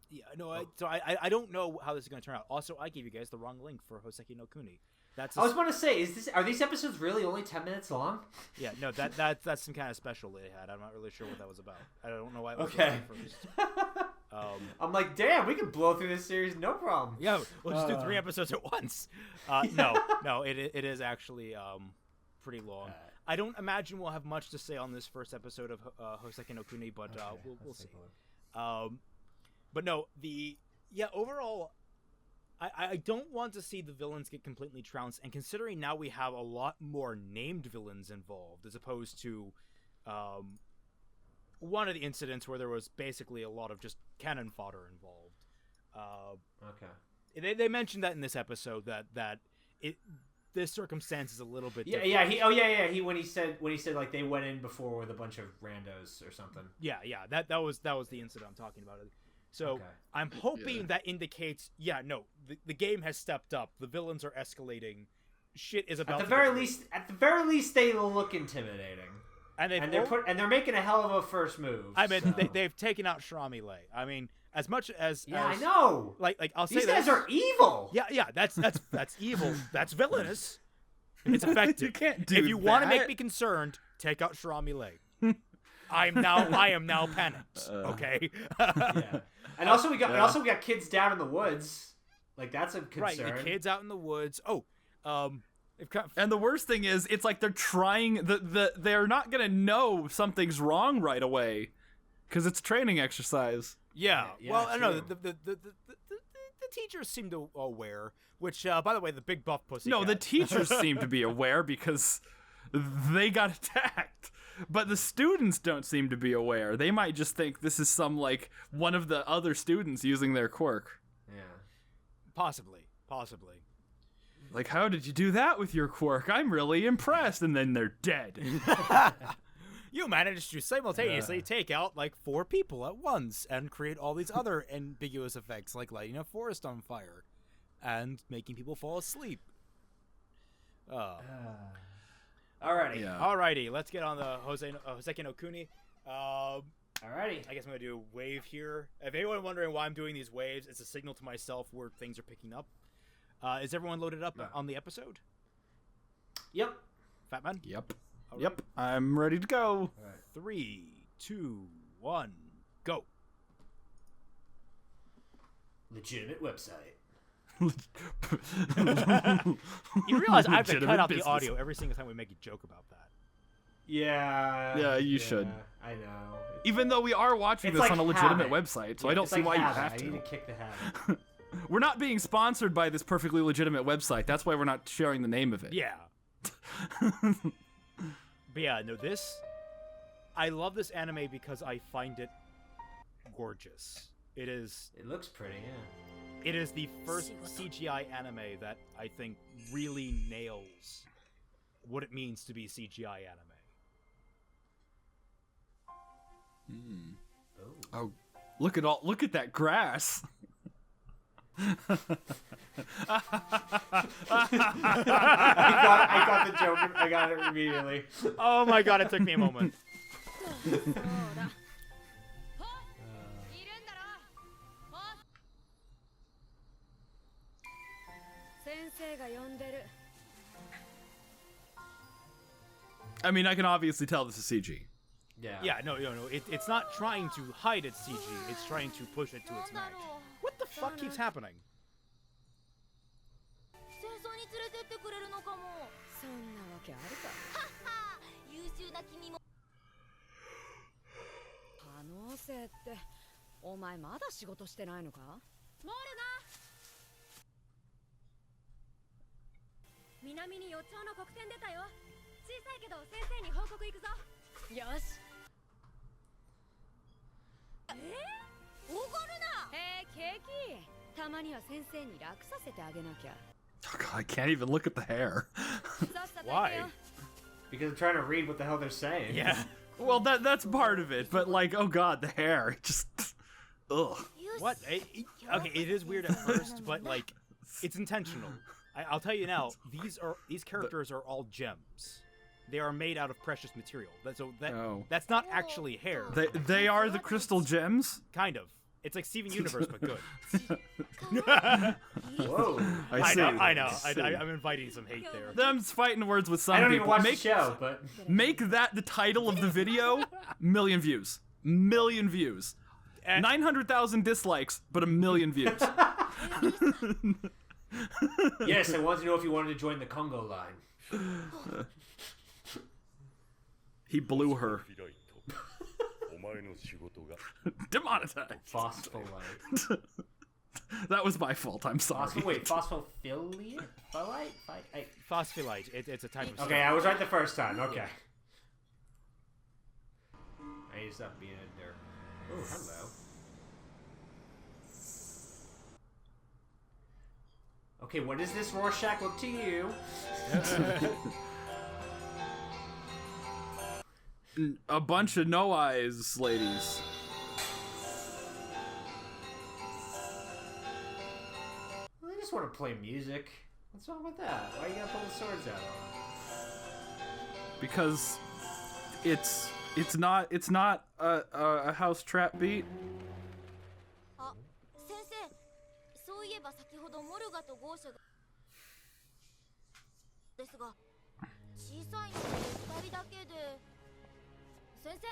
Yeah, no. So I don't know how this is going to turn out. Also, I gave you guys the wrong link for Hoseki no Kuni. I was going to say, are these episodes really only 10 minutes long? Yeah, no. That's some kind of special they had. I'm not really sure what that was about. I don't know why it was first. I'm like, damn, we could blow through this series, no problem. Yeah, we'll just do 3 episodes at once. No, it is actually pretty long. I don't imagine we'll have much to say on this first episode of Hoseki no Kuni, but we'll see. But no, overall, I don't want to see the villains get completely trounced, and considering now we have a lot more named villains involved, as opposed to one of the incidents where there was basically a lot of just cannon fodder involved. They mentioned that in this episode that this circumstance is a little bit different. He when he said like they went in before with a bunch of randos or something. That was the incident I'm talking about. So I'm hoping that indicates the game has stepped up. The villains are escalating. Shit is about at the very least they look intimidating. And they're making a hell of a first move. I mean, they've taken out Shirami Lei. I mean, as much as I know. Like I'll say these guys are evil. Yeah, that's evil. That's villainous. It's effective. You can't do if you want to make me concerned, take out Shirami Lei. I am now panicked. Okay. And also we got kids down in the woods. Like that's a concern. Right, the kids out in the woods. And the worst thing is, it's like they're trying. They're not gonna know something's wrong right away, because it's a training exercise. Yeah. Well, I know the teachers seem to aware. Which, by the way, the big buff pussy. No, the teachers seem to be aware because they got attacked. But the students don't seem to be aware. They might just think this is one of the other students using their quirk. Yeah. Possibly. Like, how did you do that with your quirk? I'm really impressed. And then they're dead. You managed to simultaneously take out 4 people at once and create all these other ambiguous effects, like lighting a forest on fire and making people fall asleep. Alrighty. Yeah. Alrighty, let's get on the Hoseki no Kuni. Alrighty. I guess I'm gonna do a wave here. If anyone wondering why I'm doing these waves, it's a signal to myself where things are picking up. Is everyone loaded up on the episode? Yep. Fatman? Yep. All Yep. I'm ready to go. Right. 3, 2, 1, go. Legitimate website. You realize I have to Legitimate cut out business. the audio every single time we make a joke about that. Yeah. Yeah, you should. I know. Even though we are watching It's this like on a legitimate habit. website, so I don't It's see like why you habit. have I to. need to kick the habit. We're not being sponsored by this perfectly legitimate website. That's why we're not sharing the name of it. Yeah. But yeah, no, I love this anime because I find it gorgeous. It looks pretty, yeah. It is the first CGI anime that I think really nails what it means to be CGI anime. Oh, look at that grass. I got the joke. I got it immediately. Oh my god, it took me a moment. I mean, I can obviously tell this is CG. Yeah, no. It's not trying to hide its CG. It's trying to push it to its max. What the fuck keeps happening? Oh, God, I can't even look at the hair. Why? Because I'm trying to read what the hell they're saying. Yeah. Well, that's part of it, but like, oh God, the hair, just, ugh. What? Okay, it is weird at first, but like, it's intentional. I'll tell you now. These characters are all gems. They are made out of precious material. That's not actually hair. They are the crystal gems? Kind of. It's like Steven Universe, but good. Whoa. I know. I'm inviting some hate there. Them's fighting words with some I don't people. even watch the show, but... Make that the title of the video, million views. Million views. 900,000 dislikes, but 1 million views. Yes, I wanted to know if you wanted to join the Congo line. He blew her. Demonetized. Phospholite. That was my fault. I'm sorry. Phospholite? Phosphylite. It's a type of Okay, I was right the first time. Okay. I need to stop being in there. Oh, hello. Okay, what does this Rorschach look to you? A bunch of no eyes ladies. Well, I just want to play music. What's wrong with that? Why you gotta pull the swords out on them? Because it's not a house trap beat. 先生、そういえば先ほどモルガとゴーシャがですが、小さいので2人だけで。先生？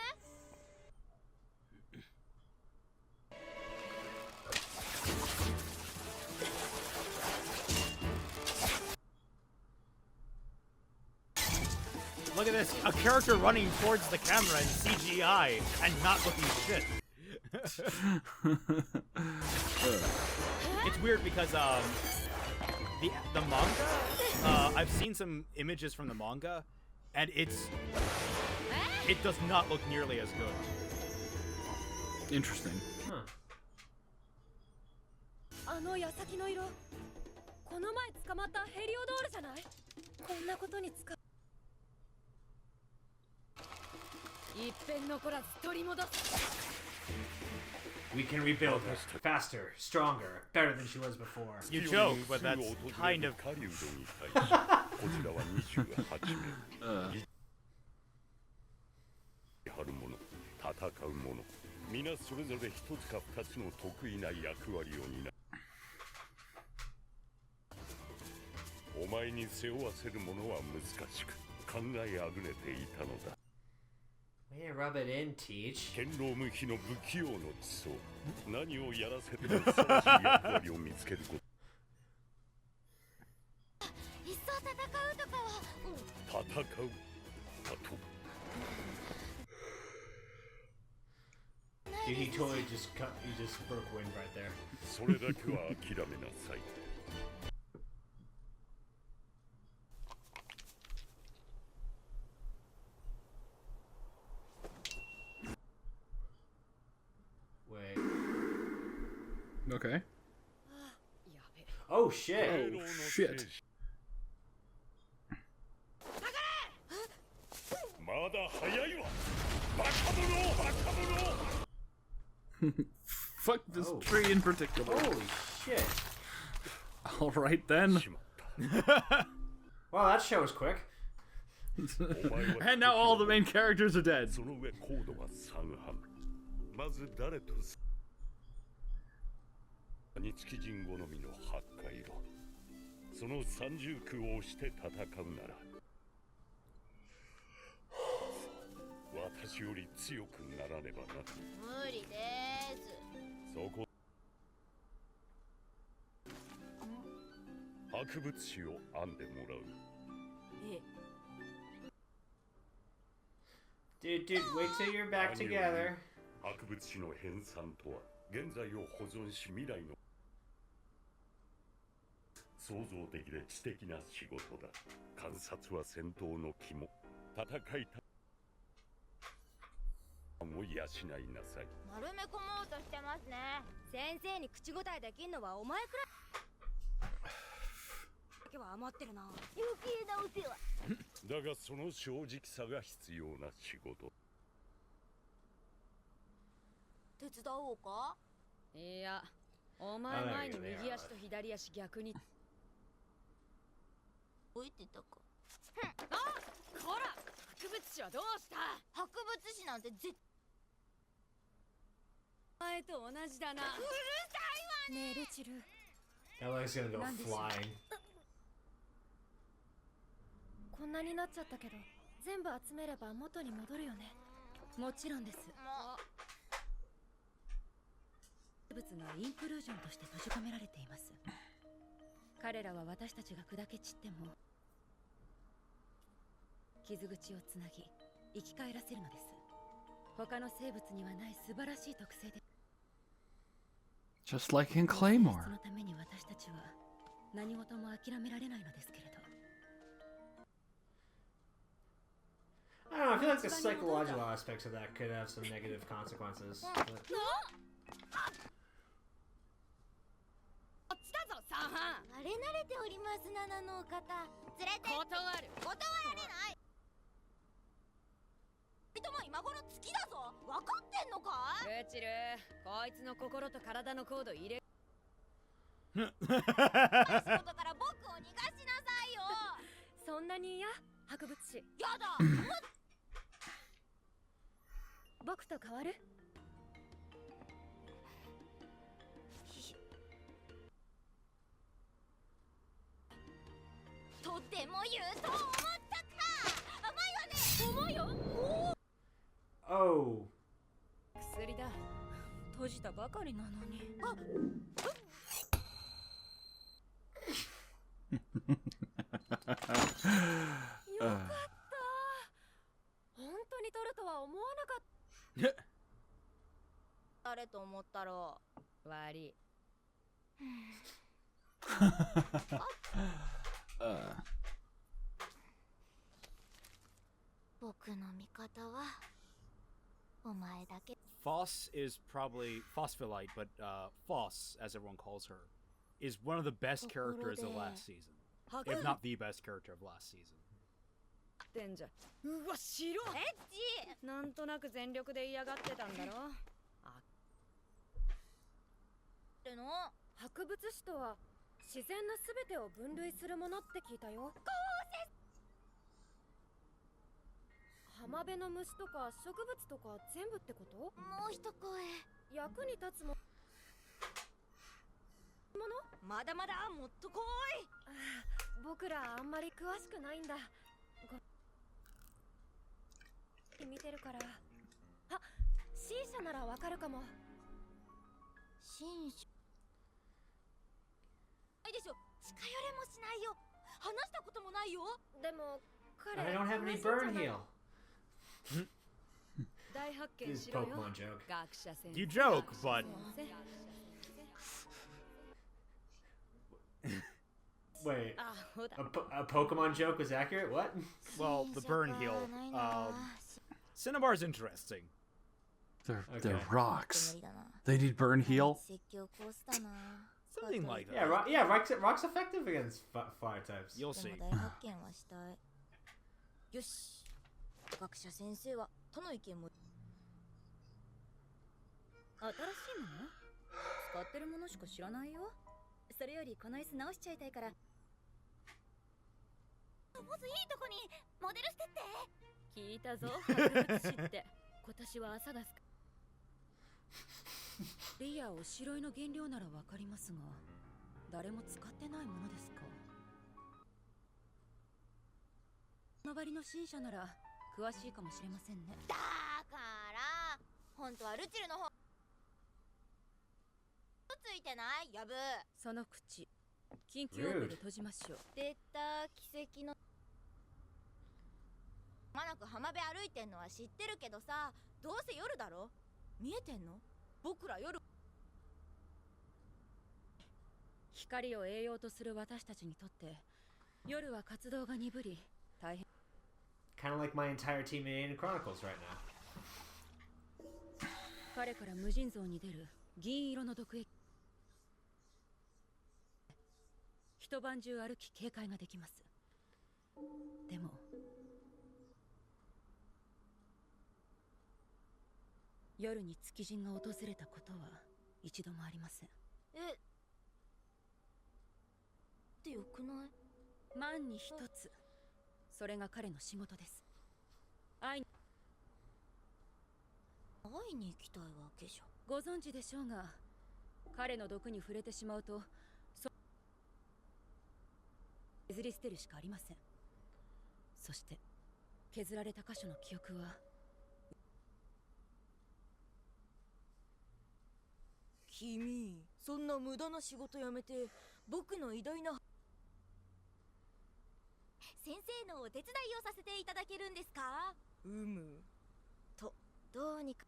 Look at this. A character running towards the camera in CGI and not looking shit. It's weird because the manga, I've seen some images from the manga, and it does not look nearly as good. Interesting. Huh. あの矢先の色、この前捕まったヘリオドールじゃない？こんなことに使う。一遍残らず取り戻す。 We can rebuild her faster, stronger, better than she was before. You joke, but that's kind of... こちらは28名。やる者、戦う者、皆それぞれ一つか二つの得意な役割を担う。お前に背負わせるものは難しく、考えあぐねていたのだ。Rub it in, Teach. 堅牢無比の不器用の地層。何をやらせてもふさわしい役割を見つけること。いっそ戦うとかは。戦うだと。Dude, he totally just broke wind right there. それだけは諦めなさい。Okay. Oh shit! Oh shit! まだ早いわ。バカ者、バカ者。Fuck this tree in particular. Holy shit! All right then. Wow, that show was quick. And now all the main characters are dead. その上コードは3班。まず誰と日記人好みの八回路。その三重苦を押して戦うなら私より強くならねばな。無理です。そこ博物誌を編んでもらう。Dude, wait till you're back together. 博物誌の編纂とは現在を保存し未来の創造的で知的な仕事だ。観察は戦闘の肝。戦いたを養いなさい。丸め込もうとしてますね。先生に口答えできんのはお前くらい。だけは余ってるな。余計なお世話。だがその正直さが必要な仕事。手伝おうか？いや、お前前に右足と左足逆に。置いてたか。あ、こら、博物誌はどうした？博物誌なんて前と同じだな。うるさいわね。ねえルチル。Ellie's gonna go flying. こんなになっちゃったけど、全部集めれば元に戻るよね。もちろんです。生物がインクルージョンとして閉じ込められています。彼らは私たちが砕け散っても傷口をつなぎ生き返らせるのです。他の生物にはない素晴らしい特性で。Just like in Claymore. そのために私たちは何事も諦められないのですけれど。I don't know, I feel like the psychological aspects of that could have some negative consequences. But... 慣れ慣れております7の方。連れて断れない。とも今頃月だぞ。分かってんのか？ルチル、こいつの心と体のコード入れ。仕事から僕を逃がしなさいよ。そんなに嫌？博物誌。やだ。僕と変わる？とても言うと思ったか。甘いわね。重いよ。Oh. 薬だ。閉じたばかりなのに。よかった。本当に取るとは思わなかった。誰と思ったろう。悪い。僕の味方はお前だけ。 Foss is probably Phospholite, but Foss, as everyone calls her, is one of the best characters of last season, if not the best character of last season. うわ、白い。なんとなく全力で嫌がってたんだろ。博物誌とは自然なすべてを分類するものって聞いたよ。構成浜辺の虫とか植物とか全部ってこと？もう一声。役に立つもの？まだまだもっと来い。僕らあんまり詳しくないんだ。見てるから。あ、新車ならわかるかも。新車ないでしょ。近寄れもしないよ。話したこともないよ。でも彼 I don't have any burn heal. 大発 This 見 is しろよ。 Pokemon joke. You joke, but Wait, a Pokemon joke was accurate? What? well, the burn heal. Cinnabar's interesting. They're rocks. They need burn heal. Something like that. Yeah, rock's effective against fire types. You'll see. よし。学者先生は他の意見も。新しいもの？使ってるものしか知らないよ。それよりこの椅子直しちゃいたいから。まずいいとこにモデルしてって。聞いたぞ。博物誌って。今年は朝がすか。レイヤーを白いの原料ならわかりますが、誰も使ってないものですか。周りの新車なら詳しいかもしれませんね。だから本当はルチルの方ついてないやぶ。その口緊急オペで閉じましょう。出た奇跡の。まなく浜辺歩いてんのは知ってるけどさ、どうせ夜だろ。見えてんの？僕ら夜。光を栄養とする私たちにとって夜は活動が鈍り大変。Kind of like my entire team in Chronicles right now. 彼から無尽蔵に出る銀色の毒液。一晩中歩き警戒ができます。でも夜に月人が訪れたことは一度もありません。ってよくない？万に一つ。それが彼の仕事です。会いに行きたいわけじゃ。ご存知でしょうが、彼の毒に触れてしまうと削り捨てるしかありません。そして削られた箇所の記憶は君、そんな無駄な仕事やめて僕の偉大な先生のお手伝いをさせていただけるんですか？どうにか。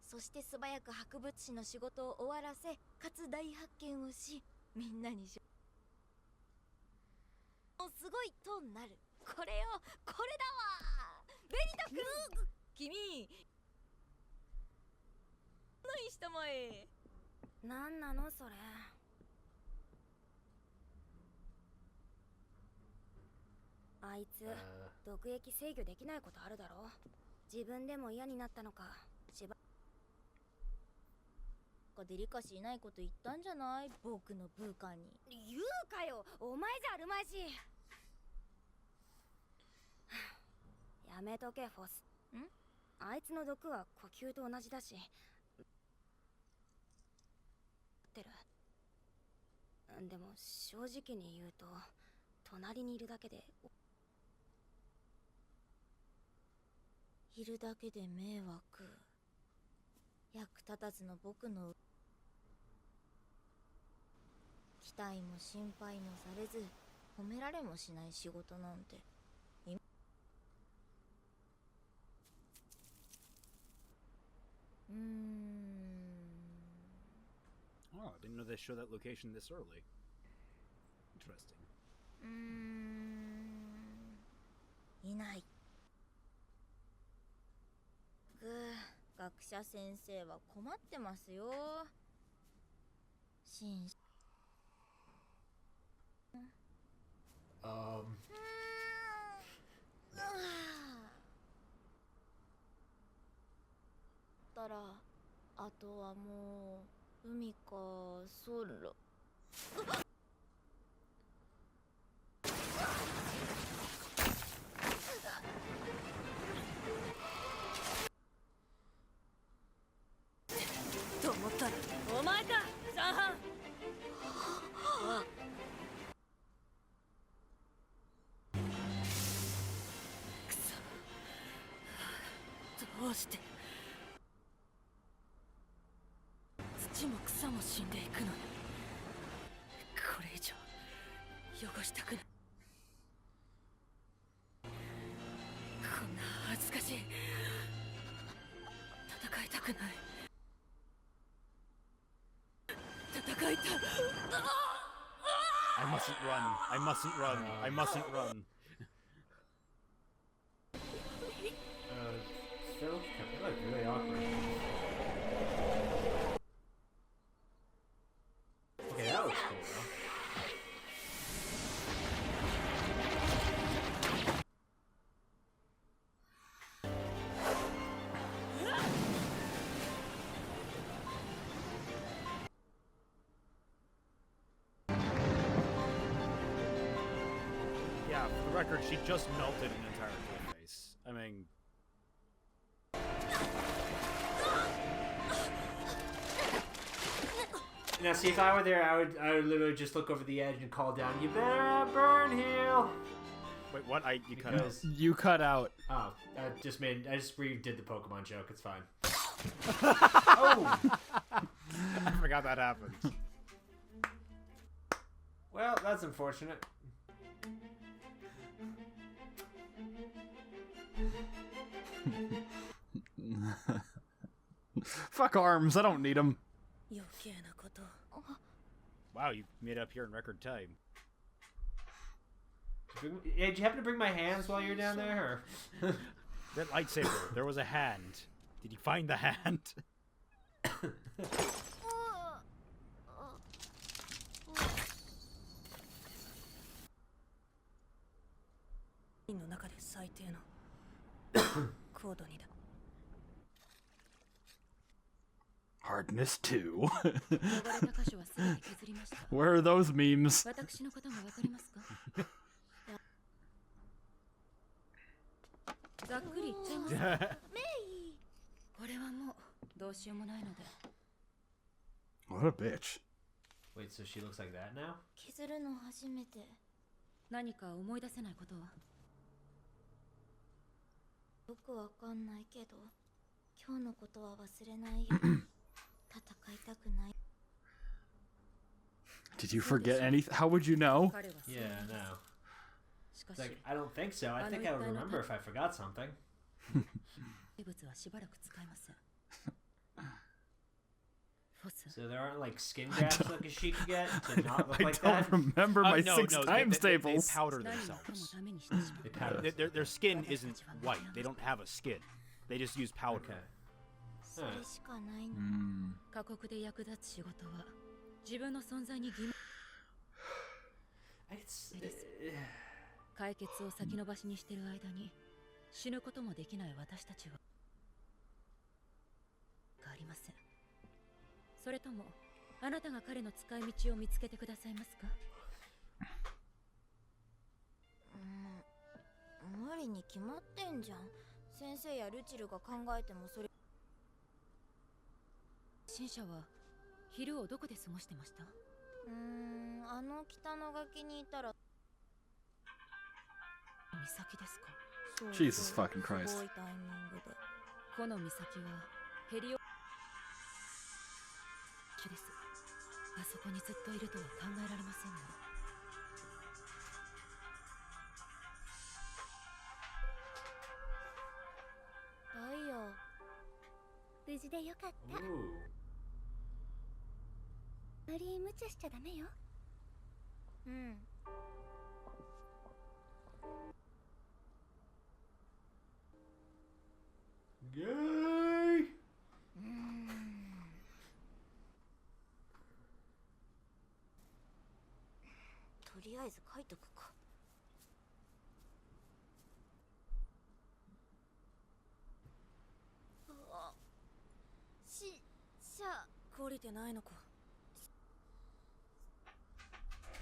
そして素早く博物誌の仕事を終わらせ、かつ大発見をし、みんなにすごいとなる。これよ、これだわ。ベニタ君、君何したまえ。なんなのそれ。あいつ、毒液制御できないことあるだろ。自分でも嫌になったのか。デリカシーないこと言ったんじゃない？僕の部下に。言うかよ、お前じゃあるまいし。やめとけ、フォス。あいつの毒は呼吸と同じだし。でも正直に言うと、隣にいるだけで迷惑。役立たずの僕の期待も心配もされず、褒められもしない仕事なんて。Oh, I didn't know they showed that location this early. Interesting. いない。学者先生は困ってますよ。たら、あとはもう海か空。通して土も草も死んでいくのにこれ以上汚したくない。こんな恥ずかしい戦いたくない。戦いたい。I mustn't run. I mustn't run. I mustn't run. Still like really awkward. Okay, that was cool though. Yeah, for the record, she just melted an entire face. I mean... Now, see, if I were there, I would literally just look over the edge and call down, "You better burn heal." Wait, what? You cut out? You cut out. Oh, I just redid the Pokemon joke. It's fine. Oh! I forgot that happened. Well, that's unfortunate. Fuck arms, I don't need them. Wow, you made it up here in record time. Did you happen to bring my hands while you're down there? Or? That lightsaber, there was a hand. Did you find the hand? Hardness 2. Where are those memes? What a bitch. Wait, so she looks like that now? 削るの初めて。何か思い出せないことは？よくわかんないけど、今日のことは忘れないよ。戦いたくない。 Did you forget anything? How would you know? Yeah, no. It's like, I don't think so. I think I would remember if I forgot something. So there aren't like skin grafts like she could get to not look like that? I don't remember my times tables. They powder themselves. They powder Their skin isn't white. They don't have a skin. They just use powder. Okay. それしかないの。過酷で役立つ仕事は自分の存在に疑問。解決を先延ばしにしている間に死ぬこともできない私たちはありません。それともあなたが彼の使い道を見つけてくださいますか？無理に決まってんじゃん。先生やルチルが考えてもそれ。新社は昼をどこで過ごしてました？あの北の崖にいたら。岬ですか？ Jesus fucking Christ. すごいタイミングで。この岬はヘリオです。あそこにずっといるとは考えられませんが。ダイヤ、無事でよかった。あまり無茶しちゃダメよ。うん。ゲー。とりあえず書いとくか。懲りてないのか。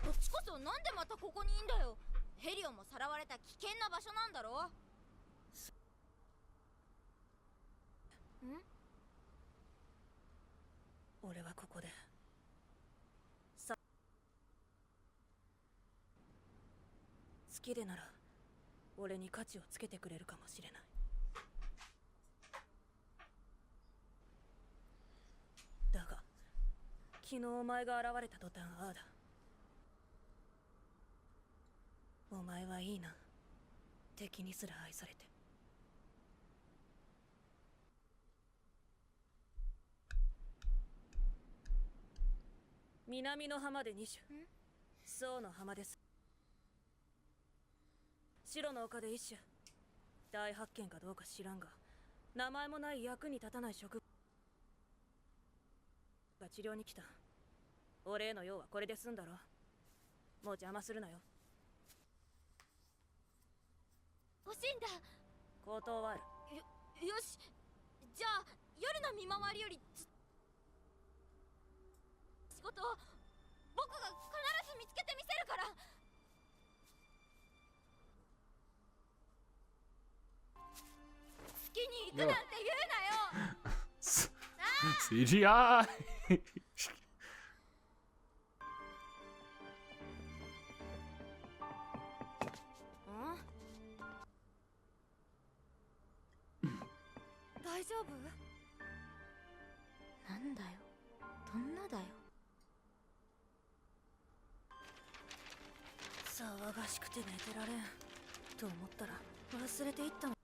こっちこそなんでまたここにいんだよ。ヘリオもさらわれた危険な場所なんだろ。俺はここで好きでなら俺に価値をつけてくれるかもしれない。昨日お前が現れた途端ああだ。お前はいいな。敵にすら愛されて。南の浜で2種。宋の浜です。白の丘で1種。大発見かどうか知らんが、名前もない役に立たない植物が治療に来た。俺への用はこれで済んだろ。もう邪魔するなよ。欲しいんだ。断る。よし。じゃあ夜の見回りより仕事を僕が必ず見つけてみせるから。好きに行くなんて言うなよ。CGI 大丈夫？なんだよ。どんなだよ。騒がしくて寝てられんと思ったら忘れていったの。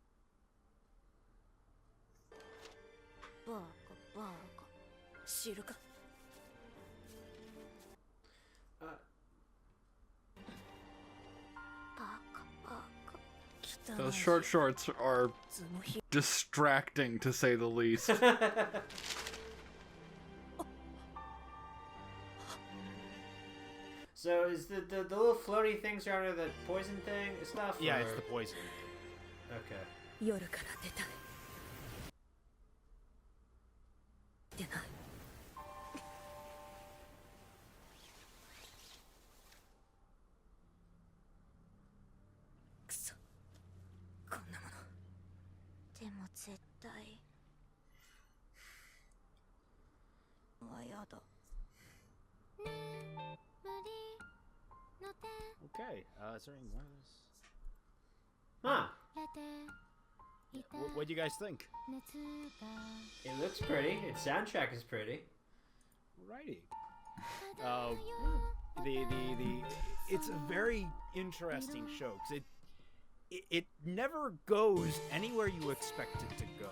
バカバカ。知るか。Those short shorts are distracting, to say the least. So is the little floaty things are under the poison thing stuff? Yeah, or? it's the poison. Okay. 夜から出たい。出ない。くそ。こんなもの。でも絶対。はやだ。Okay, is there any more of this? Huh. What do you guys think? It looks pretty. Its soundtrack is pretty. Righty. It's a very interesting show because it never goes anywhere you expect it to go.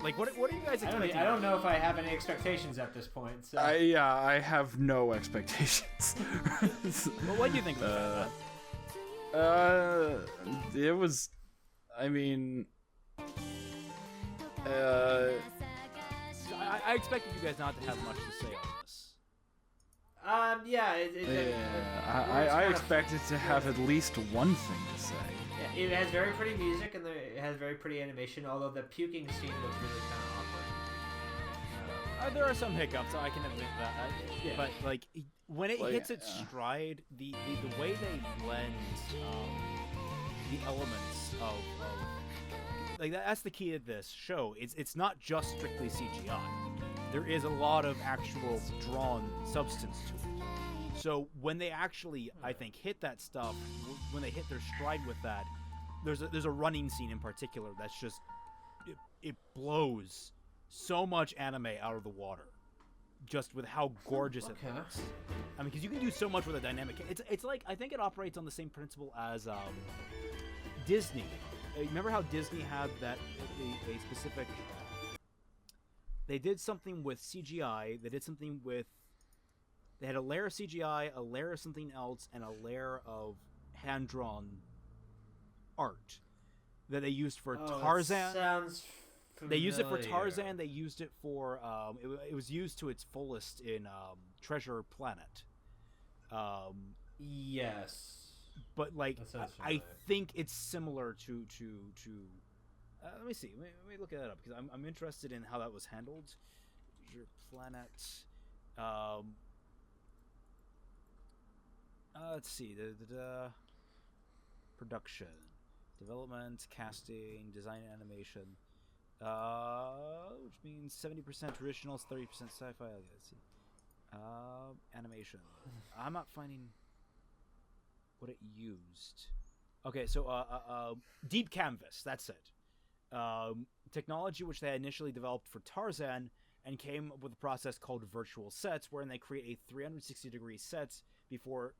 Like, what are you guys expecting? I don't know if I have any expectations at this point. So. I have no expectations. Well, what do you think about that? It was, I mean, I expected you guys not to have much to say on this. I expected to have at least one thing to say. Yeah, it has very pretty music and it has very pretty animation, although the puking scene was really kind of awkward. There are some hiccups, I can admit that. Yeah. But, like, when it hits its stride, the way they blend the elements of like, that's the key to this show. It's not just strictly CGI. There is a lot of actual drawn substance to it. So when they actually, I think, hit that stuff, when they hit their stride with that, there's a running scene in particular that's just, it blows so much anime out of the water, just with how gorgeous it looks. I mean, because you can do so much with a dynamic. It's like, I think it operates on the same principle as Disney. Remember how Disney had that a specific? They did something with CGI. They did something with. They had a layer of CGI, a layer of something else, and a layer of hand-drawn art that they used for Tarzan. That sounds familiar. They used it for Tarzan. They used it for. It was used to its fullest in Treasure Planet. Yes. But like, I think it's similar to. Let me see. Let me look that up because I'm interested in how that was handled. Treasure Planet. Let's see. Production, development, casting, design, and animation. Which means 70% traditionals, 30% sci-fi. Let's see. Animation. I'm not finding what it used. Okay, so Deep Canvas. That's it. Technology which they initially developed for Tarzan and came up with a process called virtual sets, wherein they create a 360-degree sets before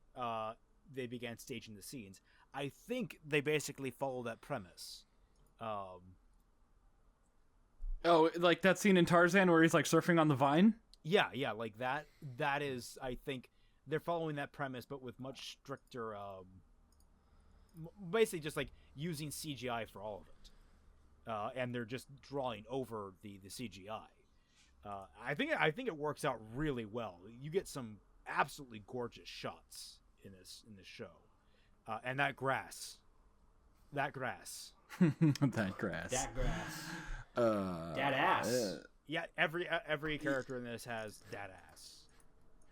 they began staging the scenes. I think they basically follow that premise. Oh, like that scene in Tarzan where he's like surfing on the vine? Yeah, like that. That is, I think, they're following that premise, but with much stricter, basically just like using CGI for all of it. And they're just drawing over the CGI. I think it works out really well. You get some absolutely gorgeous shots in this show. And that grass. That grass. That ass. Yeah, every character in this has that ass.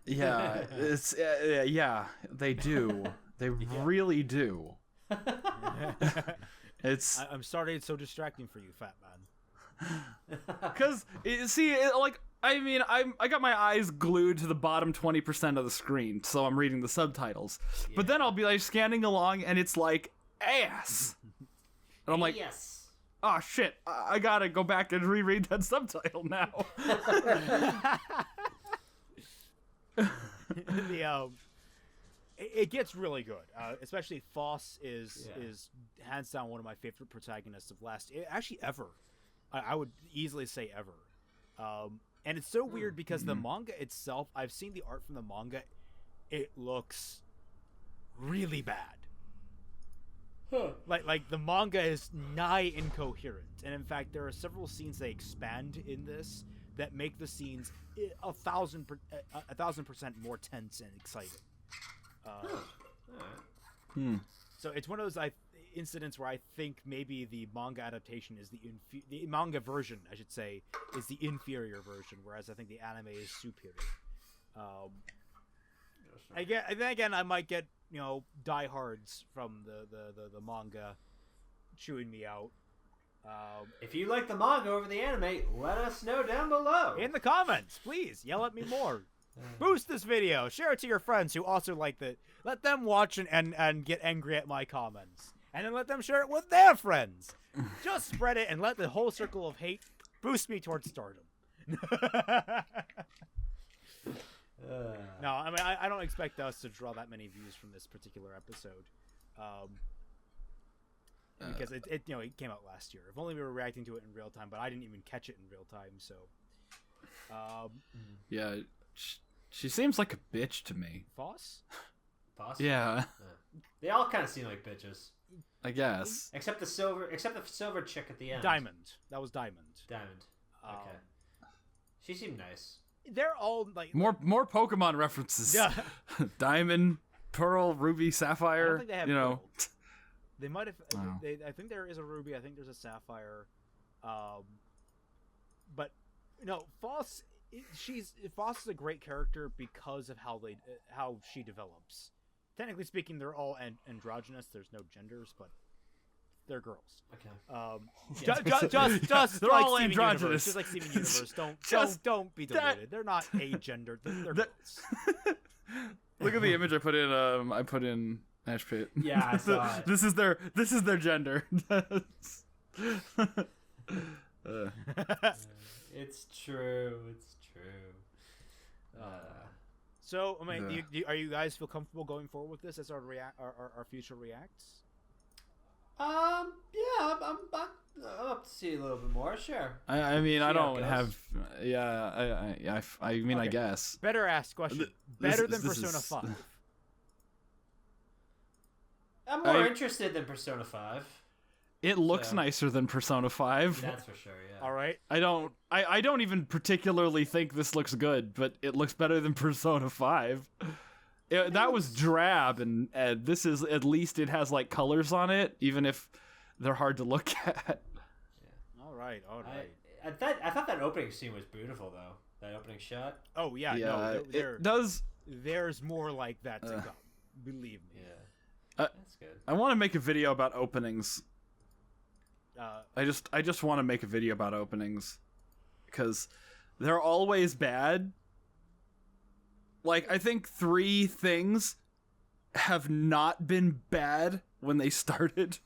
Yeah, it's yeah, they do. They really do. I'm sorry it's so distracting for you, Fatman. Because I got my eyes glued to the bottom 20% of the screen, so I'm reading the subtitles. Yeah. But then I'll be like scanning along, and it's like ass, and I'm like, yes. Oh shit! I gotta go back and reread that subtitle now. It gets really good, especially Foss is hands down one of my favorite protagonists of ever. I would easily say ever. And it's so weird because the manga itself, I've seen the art from the manga, it looks really bad. Huh. Like the manga is nigh incoherent, and in fact there are several scenes they expand in this that make the scenes 1,000% more tense and exciting. So it's one of those incidents where I think maybe the manga adaptation is the manga version, I should say, is the inferior version, whereas I think the anime is superior. Again, I might get diehards from the manga chewing me out. If you like the manga over the anime, let us know down below in the comments. Please yell at me more. Boost this video. Share it to your friends who also like it. Let them watch and get angry at my comments, and then let them share it with their friends. Just spread it and let the whole circle of hate boost me towards stardom. No, I mean I don't expect us to draw that many views from this particular episode, because it came out last year. If only we were reacting to it in real time, but I didn't even catch it in real time. So, yeah, she seems like a bitch to me. Foss? Yeah. They all kind of seem like bitches, I guess. Except the silver chick at the end. Diamond. That was Diamond. Okay. She seemed nice. They're all like more Pokemon references. Yeah. Diamond, Pearl, Ruby, Sapphire. I don't think they have Gold. They might have. I think there is a Ruby. I think there's a Sapphire. But Foss. Foss is a great character because of how she develops. Technically speaking, they're all androgynous. There's no genders, but they're girls. Okay. Just they're like all Steven androgynous. Universe. Just like Steven Universe. Don't be deluded. They're not agendered. They're girls. Look at the image I put in Ash Pit. Yeah, I saw it. This is their gender. It's true. So, I mean, are you guys feel comfortable going forward with this as our future reacts? Yeah, I'm up to see a little bit more. Sure. I mean, I don't have. Yeah, I mean, Okay. I guess. Better asked question. Better than Persona 5. I'm more interested than Persona 5. It looks nicer than Persona 5. That's for sure, yeah. All right. I don't even particularly think this looks good, but it looks better than Persona 5. That was drab, and this is, at least it has like colors on it, even if they're hard to look at. Yeah. All right. I thought that opening scene was beautiful, though. That opening shot. Oh yeah. Yeah, no, it does. There's more like that to come. Believe me. Yeah. That's good. I want to make a video about openings. I just want to make a video about openings because they're always bad. Like, I think 3 things have not been bad when they started.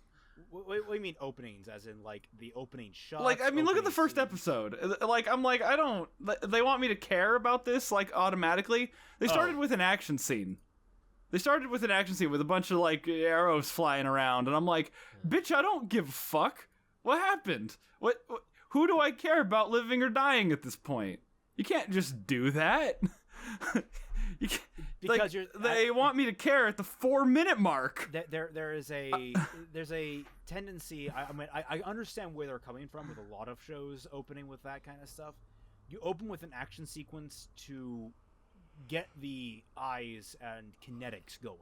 What do you mean openings? As in, like, the opening shot? Like, I mean, look at the first episode. Like, I'm like, I don't... They want me to care about this, like, automatically. They started with an action scene. They started with an action scene with a bunch of, like, arrows flying around. And I'm like, bitch, I don't give a fuck. What happened? Who do I care about living or dying at this point? You can't just do that. You can't, because they want me to care at the 4-minute mark. There's a tendency. I mean, I understand where they're coming from with a lot of shows opening with that kind of stuff. You open with an action sequence to get the eyes and kinetics going.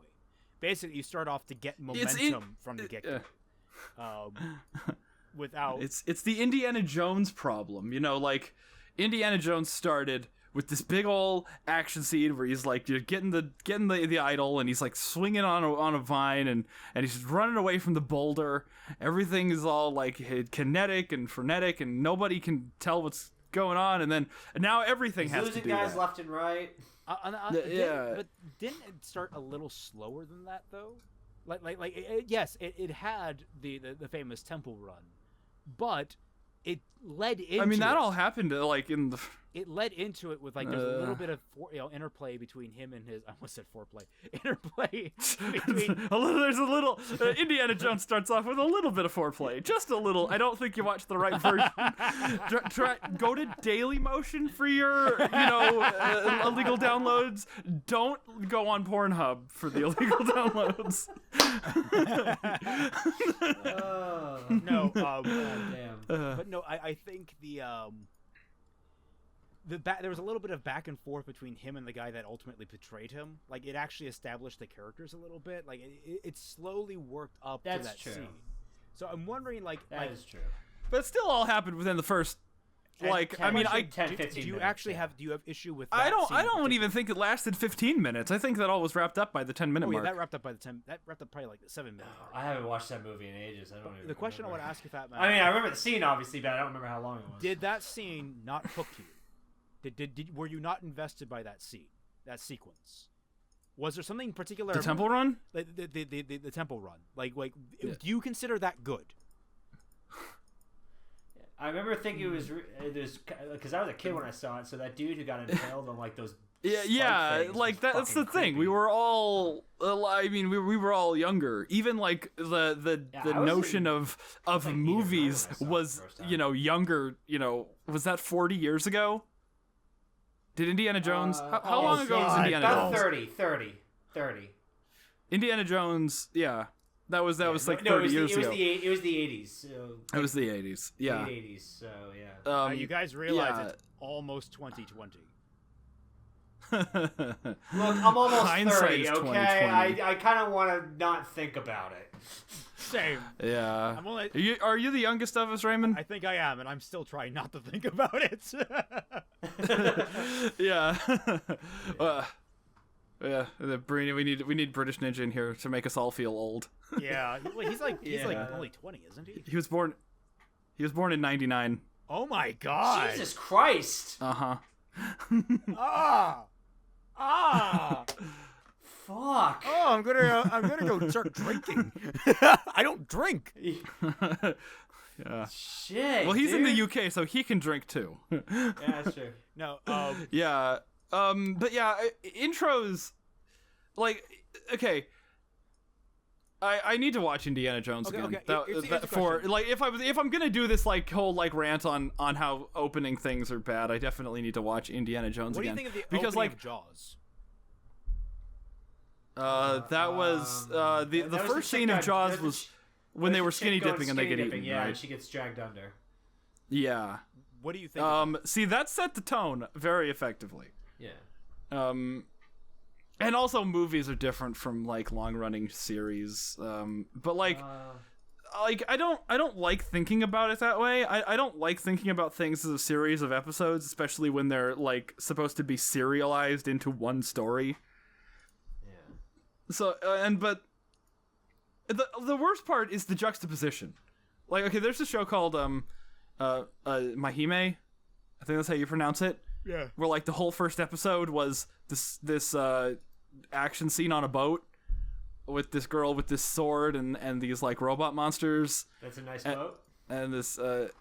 Basically, you start off to get momentum from the get-go. Without it's the Indiana Jones problem, you know, like Indiana Jones started with this big ol' action scene where he's like, you're getting the idol, and he's like swinging on a vine, and he's running away from the boulder. Everything is all like kinetic and frenetic, and nobody can tell what's going on. And now everything has to do losing guys that. left and right. But didn't it start a little slower than that though? Yes, it had the famous temple run, but it led into. I mean, that all happened like in the. It led into it with like there's a little bit of interplay between him and his. I almost said foreplay. Interplay between. There's a little. Indiana Jones starts off with a little bit of foreplay, just a little. I don't think you watched the right version. Go to Daily Motion for your illegal downloads. Don't go on Pornhub for the illegal downloads. No, damn. But no, I think there was a little bit of back and forth between him and the guy that ultimately betrayed him. Like, it actually established the characters a little bit. Like, it slowly worked up to that scene. So I'm wondering, like... That is true. But it still all happened within the first... Like, 10, I mean, 10, 15 do you minutes, actually have issue with that I scene don't even think it lasted 15 minutes. I think that all was wrapped up by the 10-minute mark. That wrapped up probably like the 7-minute mark. I haven't watched that movie in ages. I don't even The question remember. I want to ask you, Fatman. I mean, I remember the scene, obviously, but I don't remember how long it was. Did that scene not hook you? Were you not invested by that scene, that sequence? Was there something particular? The temple run? The temple run. Do you consider that good? I remember thinking it was because I was a kid when I saw it. So that dude who got impaled on like those. Yeah, like that's the thing. We were all. I mean, we were all younger. Even like the notion of movies was younger. Was that 40 years ago? Did Indiana Jones? How long ago was Indiana Jones? About 30. Indiana Jones, yeah. That was like 30 years ago. It was the 80s. So, it was the 80s, yeah. The 80s, so yeah. You guys realize it's almost 2020. Look, I'm almost Hindsight 30, okay? I kind of want to not think about it. Same. Yeah. Are you the youngest of us, Raymond? I think I am, and I'm still trying not to think about it. Yeah. Yeah. We need British Ninja in here to make us all feel old. Yeah. He's like only 20, isn't he? He was born in 99. Oh my god. Jesus Christ. Uh-huh. Fuck. Oh, I'm gonna go start drinking. I don't drink. Yeah. Shit. Well, he's dude. in the UK, so he can drink too. Yeah, that's true. No. Yeah. But yeah, intros. Like, okay. I need to watch Indiana Jones again. If I'm gonna do this whole rant on how opening things are bad, I definitely need to watch Indiana Jones again. What do you think of the opening of Jaws? That was the first scene of Jaws was when they were skinny dipping and they get eaten. Yeah, right? and she gets dragged under. Yeah. What do you think? See, that set the tone very effectively. Yeah. And also movies are different from long running series. But I don't like thinking about it that way. I don't like thinking about things as a series of episodes, especially when they're supposed to be serialized into one story. So but the worst part is the juxtaposition. There's a show called Mahime. I think that's how you pronounce it. Yeah. Where the whole first episode was this action scene on a boat, with this girl with this sword and these like robot monsters. That's a nice boat. And this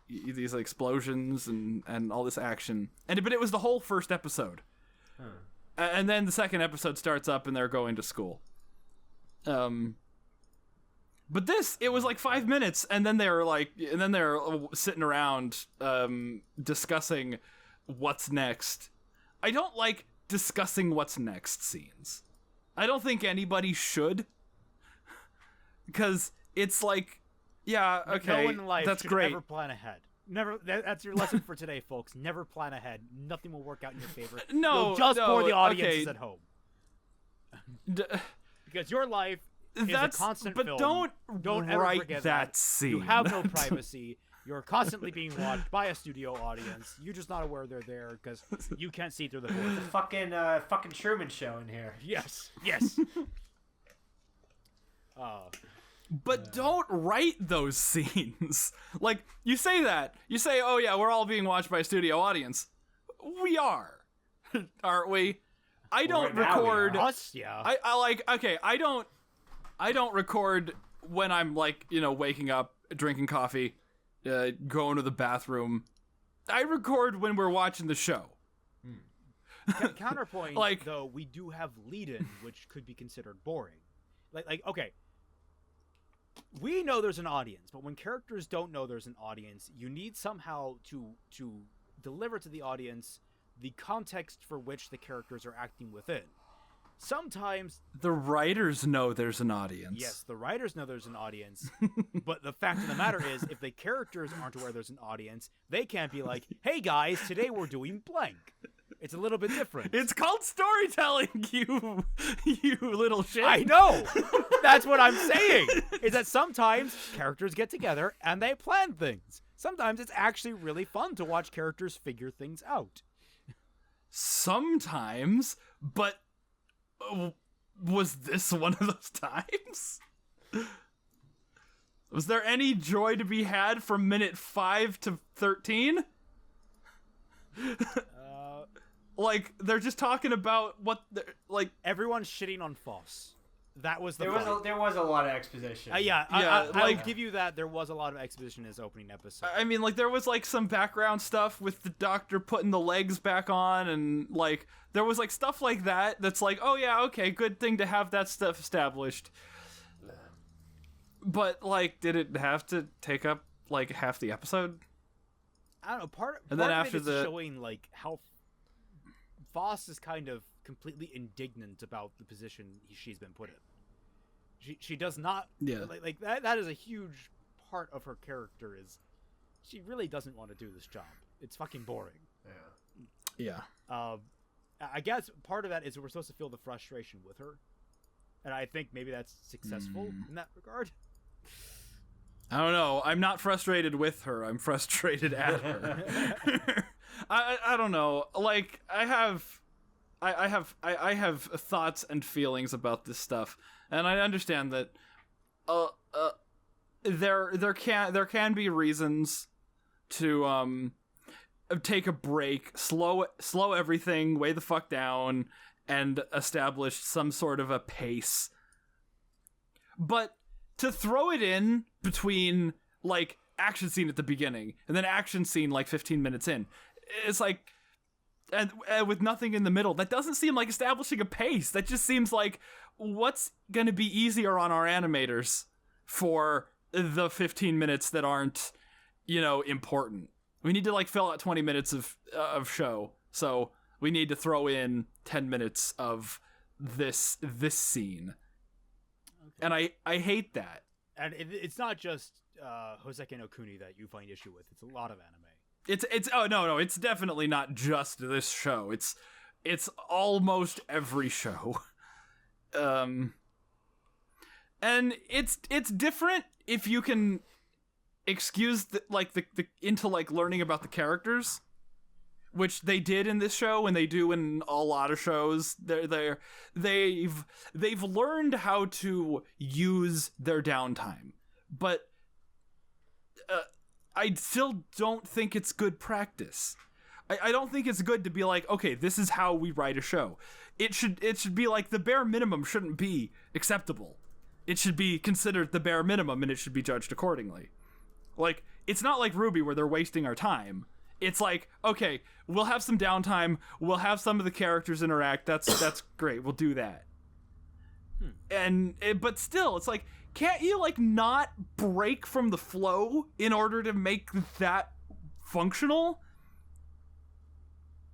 these explosions and all this action. But it was the whole first episode. And then the second episode starts up and they're going to school. But this, it was like 5 minutes, and then they're sitting around discussing what's next. I don't like discussing what's next scenes. I don't think anybody should, because it's like, yeah, okay, no one in life that's should great. Ever plan ahead. Never. That's your lesson for today, folks. Never plan ahead. Nothing will work out in your favor. You'll just bore the audiences at home. Because your life is a constant but film. don't ever write forget that scene. You have no privacy. You're constantly being watched by a studio audience. You're just not aware they're there because you can't see through the board. Fucking Truman Show in here. Yes. But don't write those scenes. Like, you say that. You say, oh yeah, we're all being watched by a studio audience. We are. Aren't we? I don't record us, yeah. I don't record when I'm like, waking up, drinking coffee, going to the bathroom. I record when we're watching the show. Counterpoint, though, we do have lead-in, which could be considered boring. Okay, we know there's an audience, but when characters don't know there's an audience, you need somehow to deliver to the audience the context for which the characters are acting within. Sometimes the writers know there's an audience. Yes, the writers know there's an audience, but the fact of the matter is, if the characters aren't aware there's an audience, they can't be like, hey guys, today we're doing blank. It's a little bit different. It's called storytelling, you little shit. I know! That's what I'm saying! Is that sometimes characters get together and they plan things. Sometimes it's actually really fun to watch characters figure things out. Sometimes, but was this one of those times? Was there any joy to be had from minute 5 to 13? Like, they're just talking about what, everyone's shitting on Foss. That was there was a lot of exposition. I'll give you that. There was a lot of exposition in his opening episode. I mean, there was some background stuff with the doctor putting the legs back on, and there was stuff like that. That's oh yeah, okay, good thing to have that stuff established. But did it have to take up half the episode? I don't know. Part then after of it is showing how Foss is kind of completely indignant about the position she's been put in. She does not that is a huge part of her character, is she really doesn't want to do this job. It's fucking boring. I guess part of that is we're supposed to feel the frustration with her, and I think maybe that's successful in that regard. I don't know. I'm not frustrated with her. I'm frustrated at her. I don't know. I have thoughts and feelings about this stuff, and I understand that there can be reasons to take a break, slow everything way the fuck down, and establish some sort of a pace. But to throw it in between action scene at the beginning and then action scene 15 minutes in, it's and with nothing in the middle, that doesn't seem like establishing a pace. That just seems like what's going to be easier on our animators for the 15 minutes that aren't, important. We need to fill out 20 minutes of show, so we need to throw in 10 minutes of this scene. Okay. And I hate that. And it's not just Hoseki no Kuni that you find issue with. It's a lot of anime. It's oh no, it's definitely not just this show. It's almost every show. And it's different if you can excuse the into learning about the characters, which they did in this show and they do in a lot of shows. They've learned how to use their downtime, but I still don't think it's good practice. I don't think it's good to be okay, this is how we write a show. It should be the bare minimum shouldn't be acceptable. it should be considered the bare minimum and it should be judged accordingly. Like, it's not like RWBY where they're wasting our time. It's like, okay, we'll have some downtime, we'll have some of the characters interact, that's great, we'll do that. But still, it's like, can't you, like, not break from the flow in order to make that functional?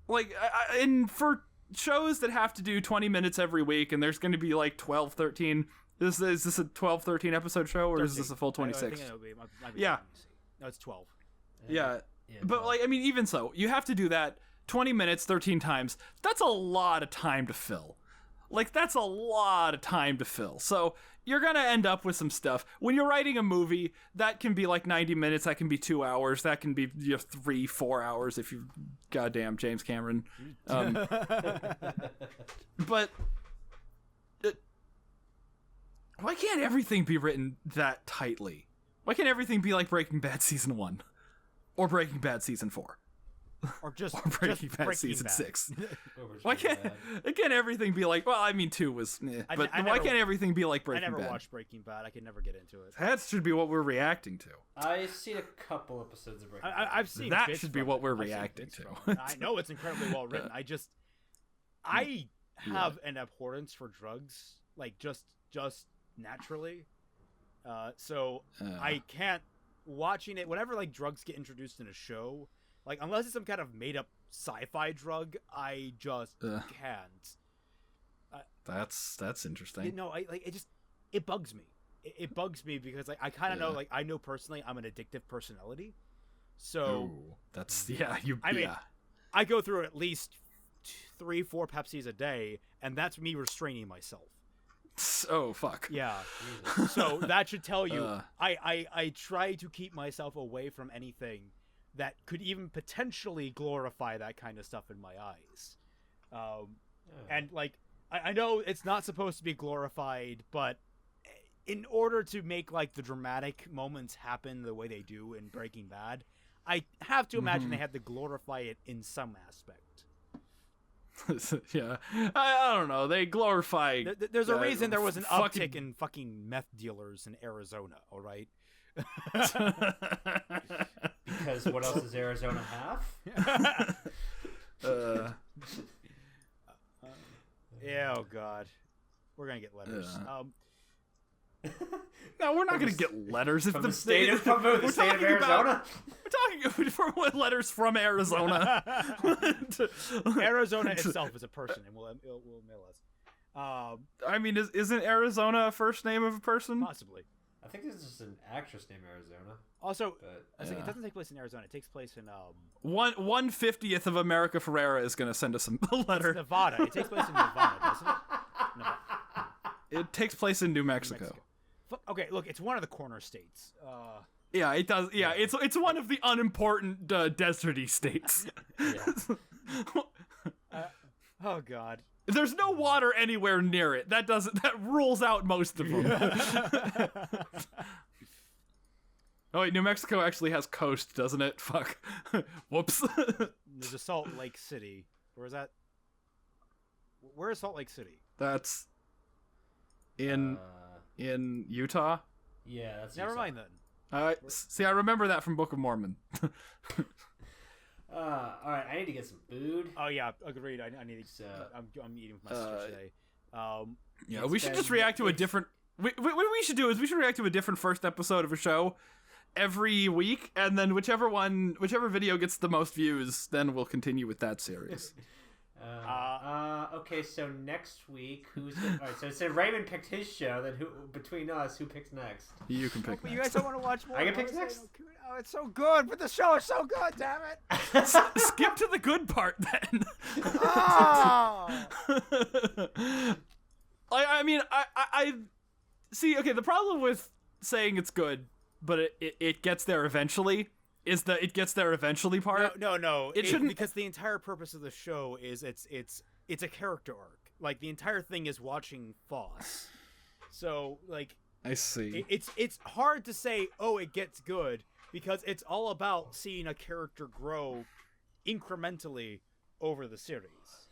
Like, and for shows that have to do 20 minutes every week, and there's going to be, like, 12, 13... Is this a 12, 13 episode show, or 13. Is this a full 26? Yeah. No, it's 12. Yeah. But, like, I mean, even so, you have to do that 20 minutes, 13 times. That's a lot of time to fill. Like, that's a lot of time to fill. So, you're gonna end up with some stuff. When you're writing a movie, that can be, like, 90 minutes, that can be 2 hours, that can be 3, 4 hours if you goddamn James Cameron. But... why can't everything be written that tightly? Why can't everything be like Breaking Bad Season 1? Or Breaking Bad Season 4? Or just Breaking Bad Season 6? Why can't everything be like... Well, I mean, 2 was... but why can't everything be like Breaking Bad? I never watched Breaking Bad. I can never get into it. That should be what we're reacting to. I've seen a couple episodes of Breaking Bad. I've seen that should be what we're reacting to. I know it's incredibly well written. I have an abhorrence for drugs. Like, just naturally, so I can't watching it whenever like drugs get introduced in a show, like unless it's some kind of made up sci-fi drug, I just can't. That's interesting. It bugs me. It bugs me because like I kind of know, like I know personally I'm an addictive personality, so I go through at least 3-4 Pepsis a day, and that's me restraining myself. Oh, fuck. Yeah. So that should tell you, I try to keep myself away from anything that could even potentially glorify that kind of stuff in my eyes. And, like, I know it's not supposed to be glorified, but in order to make, like, the dramatic moments happen the way they do in Breaking Bad, I have to imagine they had to glorify it in some aspect. Yeah, I don't know. They glorify. There's a reason there was an uptick in fucking meth dealers in Arizona. All right. Because what else does Arizona have? Yeah. Oh God, we're gonna get letters. No, we're not going to get letters. From the state of Arizona? We're talking from letters from Arizona. Arizona itself is a person, and will mail us. I mean, isn't Arizona a first name of a person? Possibly. I think there's just an actress named Arizona. Also, it doesn't take place in Arizona. It takes place in 1/50th of America Ferrera is going to send us a letter. It's Nevada. It takes place in Nevada, doesn't it? Nevada. It takes place in New Mexico. Okay, look, it's one of the corner states. Yeah, it does. Yeah, it's one of the unimportant deserty states. Oh God. There's no water anywhere near it. That rules out most of them. Oh wait, New Mexico actually has coast, doesn't it? Fuck. Whoops. There's a Salt Lake City. Where is that? Where is Salt Lake City? That's in Utah. Yeah, that's never mind then. See, I remember that from Book of Mormon. All right, I need to get some food. Oh yeah, agreed. I need to. I'm eating with my sister today. Yeah, we should just react to a different. What we should do is we should react to a different first episode of a show every week, and then whichever video gets the most views, then we'll continue with that series. Okay, so next week, who's gonna... Alright, so Raymond picked his show, then between us, who picks next? You can pick next. You guys don't want to watch more? I can pick next? Oh, it's so good, but the show is so good, damn it! Skip to the good part, then. Oh! I mean, I see, okay, the problem with saying it's good, but it gets there eventually, is the it gets there eventually part. No. It shouldn't, because the entire purpose of the show is it's a character arc. Like, the entire thing is watching Foss. So, like, I see. It's hard to say, oh, it gets good, because it's all about seeing a character grow incrementally over the series.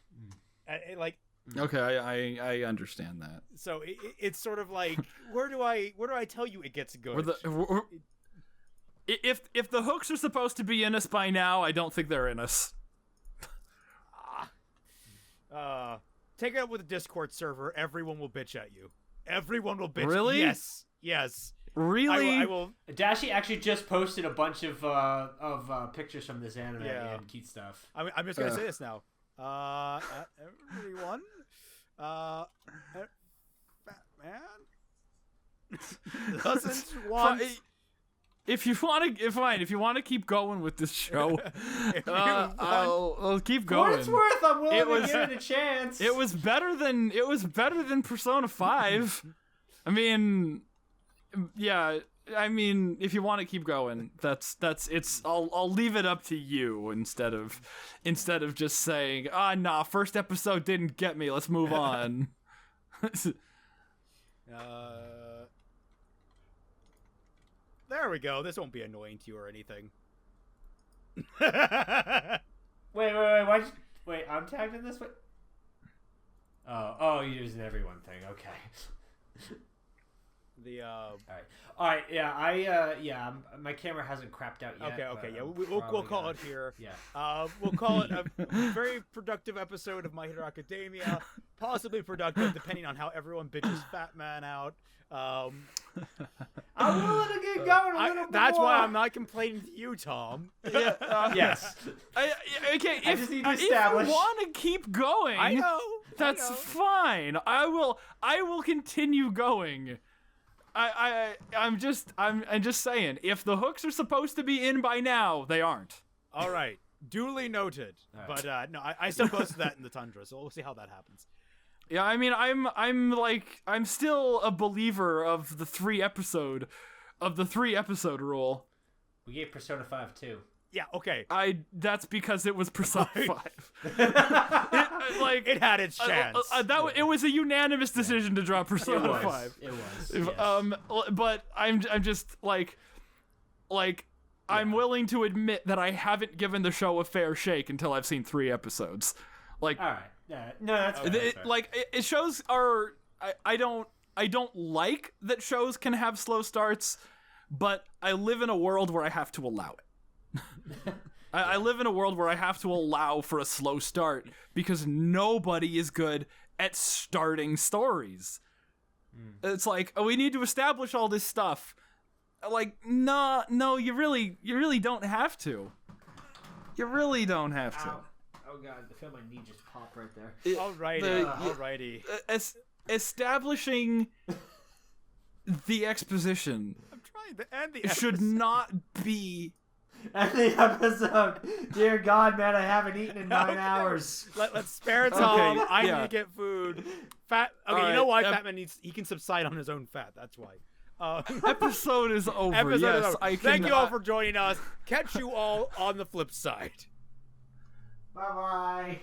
Okay, I understand that. So it's sort of like, where do I tell you it gets good? If the hooks are supposed to be in us by now, I don't think they're in us. Take it up with the Discord server. Everyone will bitch at you. Everyone will bitch. Really? Yes. Really? I will. Dashi actually just posted a bunch of pictures from this anime and cute stuff. I'm just gonna say this now. Everyone, Fatman doesn't want. If you want to keep going with this show, I'll keep going. For what it's worth, I'm willing to give it a chance. It was better than Persona 5. I mean, yeah. I mean, if you want to keep going, that's it's. I'll leave it up to you instead of just saying, nah, first episode didn't get me. Let's move on. There we go. This won't be annoying to you or anything. Wait. Wait, I'm tagged in this way? Oh, you're using everyone thing. Okay. All right. Yeah, my camera hasn't crapped out yet. Okay. Yeah, we'll call it here. Yeah. We'll call it a very productive episode of My Hero Academia. Possibly productive, depending on how everyone bitches Fatman out. I'm willing to get going a little bit That's more. why I'm not complaining to you, Tom. Yes. Okay. I just need to if establish. you want to keep going, I know. That's fine. I will continue going. I'm just saying, if the hooks are supposed to be in by now, they aren't. All right, duly noted. Right. But no, I still posted that in the Tundra, so we'll see how that happens. Yeah, I mean, I'm still a believer of the 3 episode rule. We gave Persona 5 too. Yeah, okay. That's because it was Persona 5. It had its chance. It was a unanimous decision to drop Persona 5. It was. Yes. But I'm just I'm willing to admit that I haven't given the show a fair shake until I've seen 3 episodes. All right. Yeah. No, that's fair. Shows are. I don't like that shows can have slow starts, but I live in a world where I have to allow it. I live in a world where I have to allow for a slow start because nobody is good at starting stories. It's like, we need to establish all this stuff. Like, no, you really don't have to. You really don't have to. Oh god, I feel my knee just pop right there. Alrighty. Establishing the exposition. I'm trying to end the episode. Should not be. End the episode. Dear God, man, I haven't eaten in 9 hours. Let's spare Tom. Okay, I need to get food. Okay, right, you know why Fatman he can subside on his own fat. That's why. Episode is over. Is over. Thank you all for joining us. Catch you all on the flip side. Bye-bye.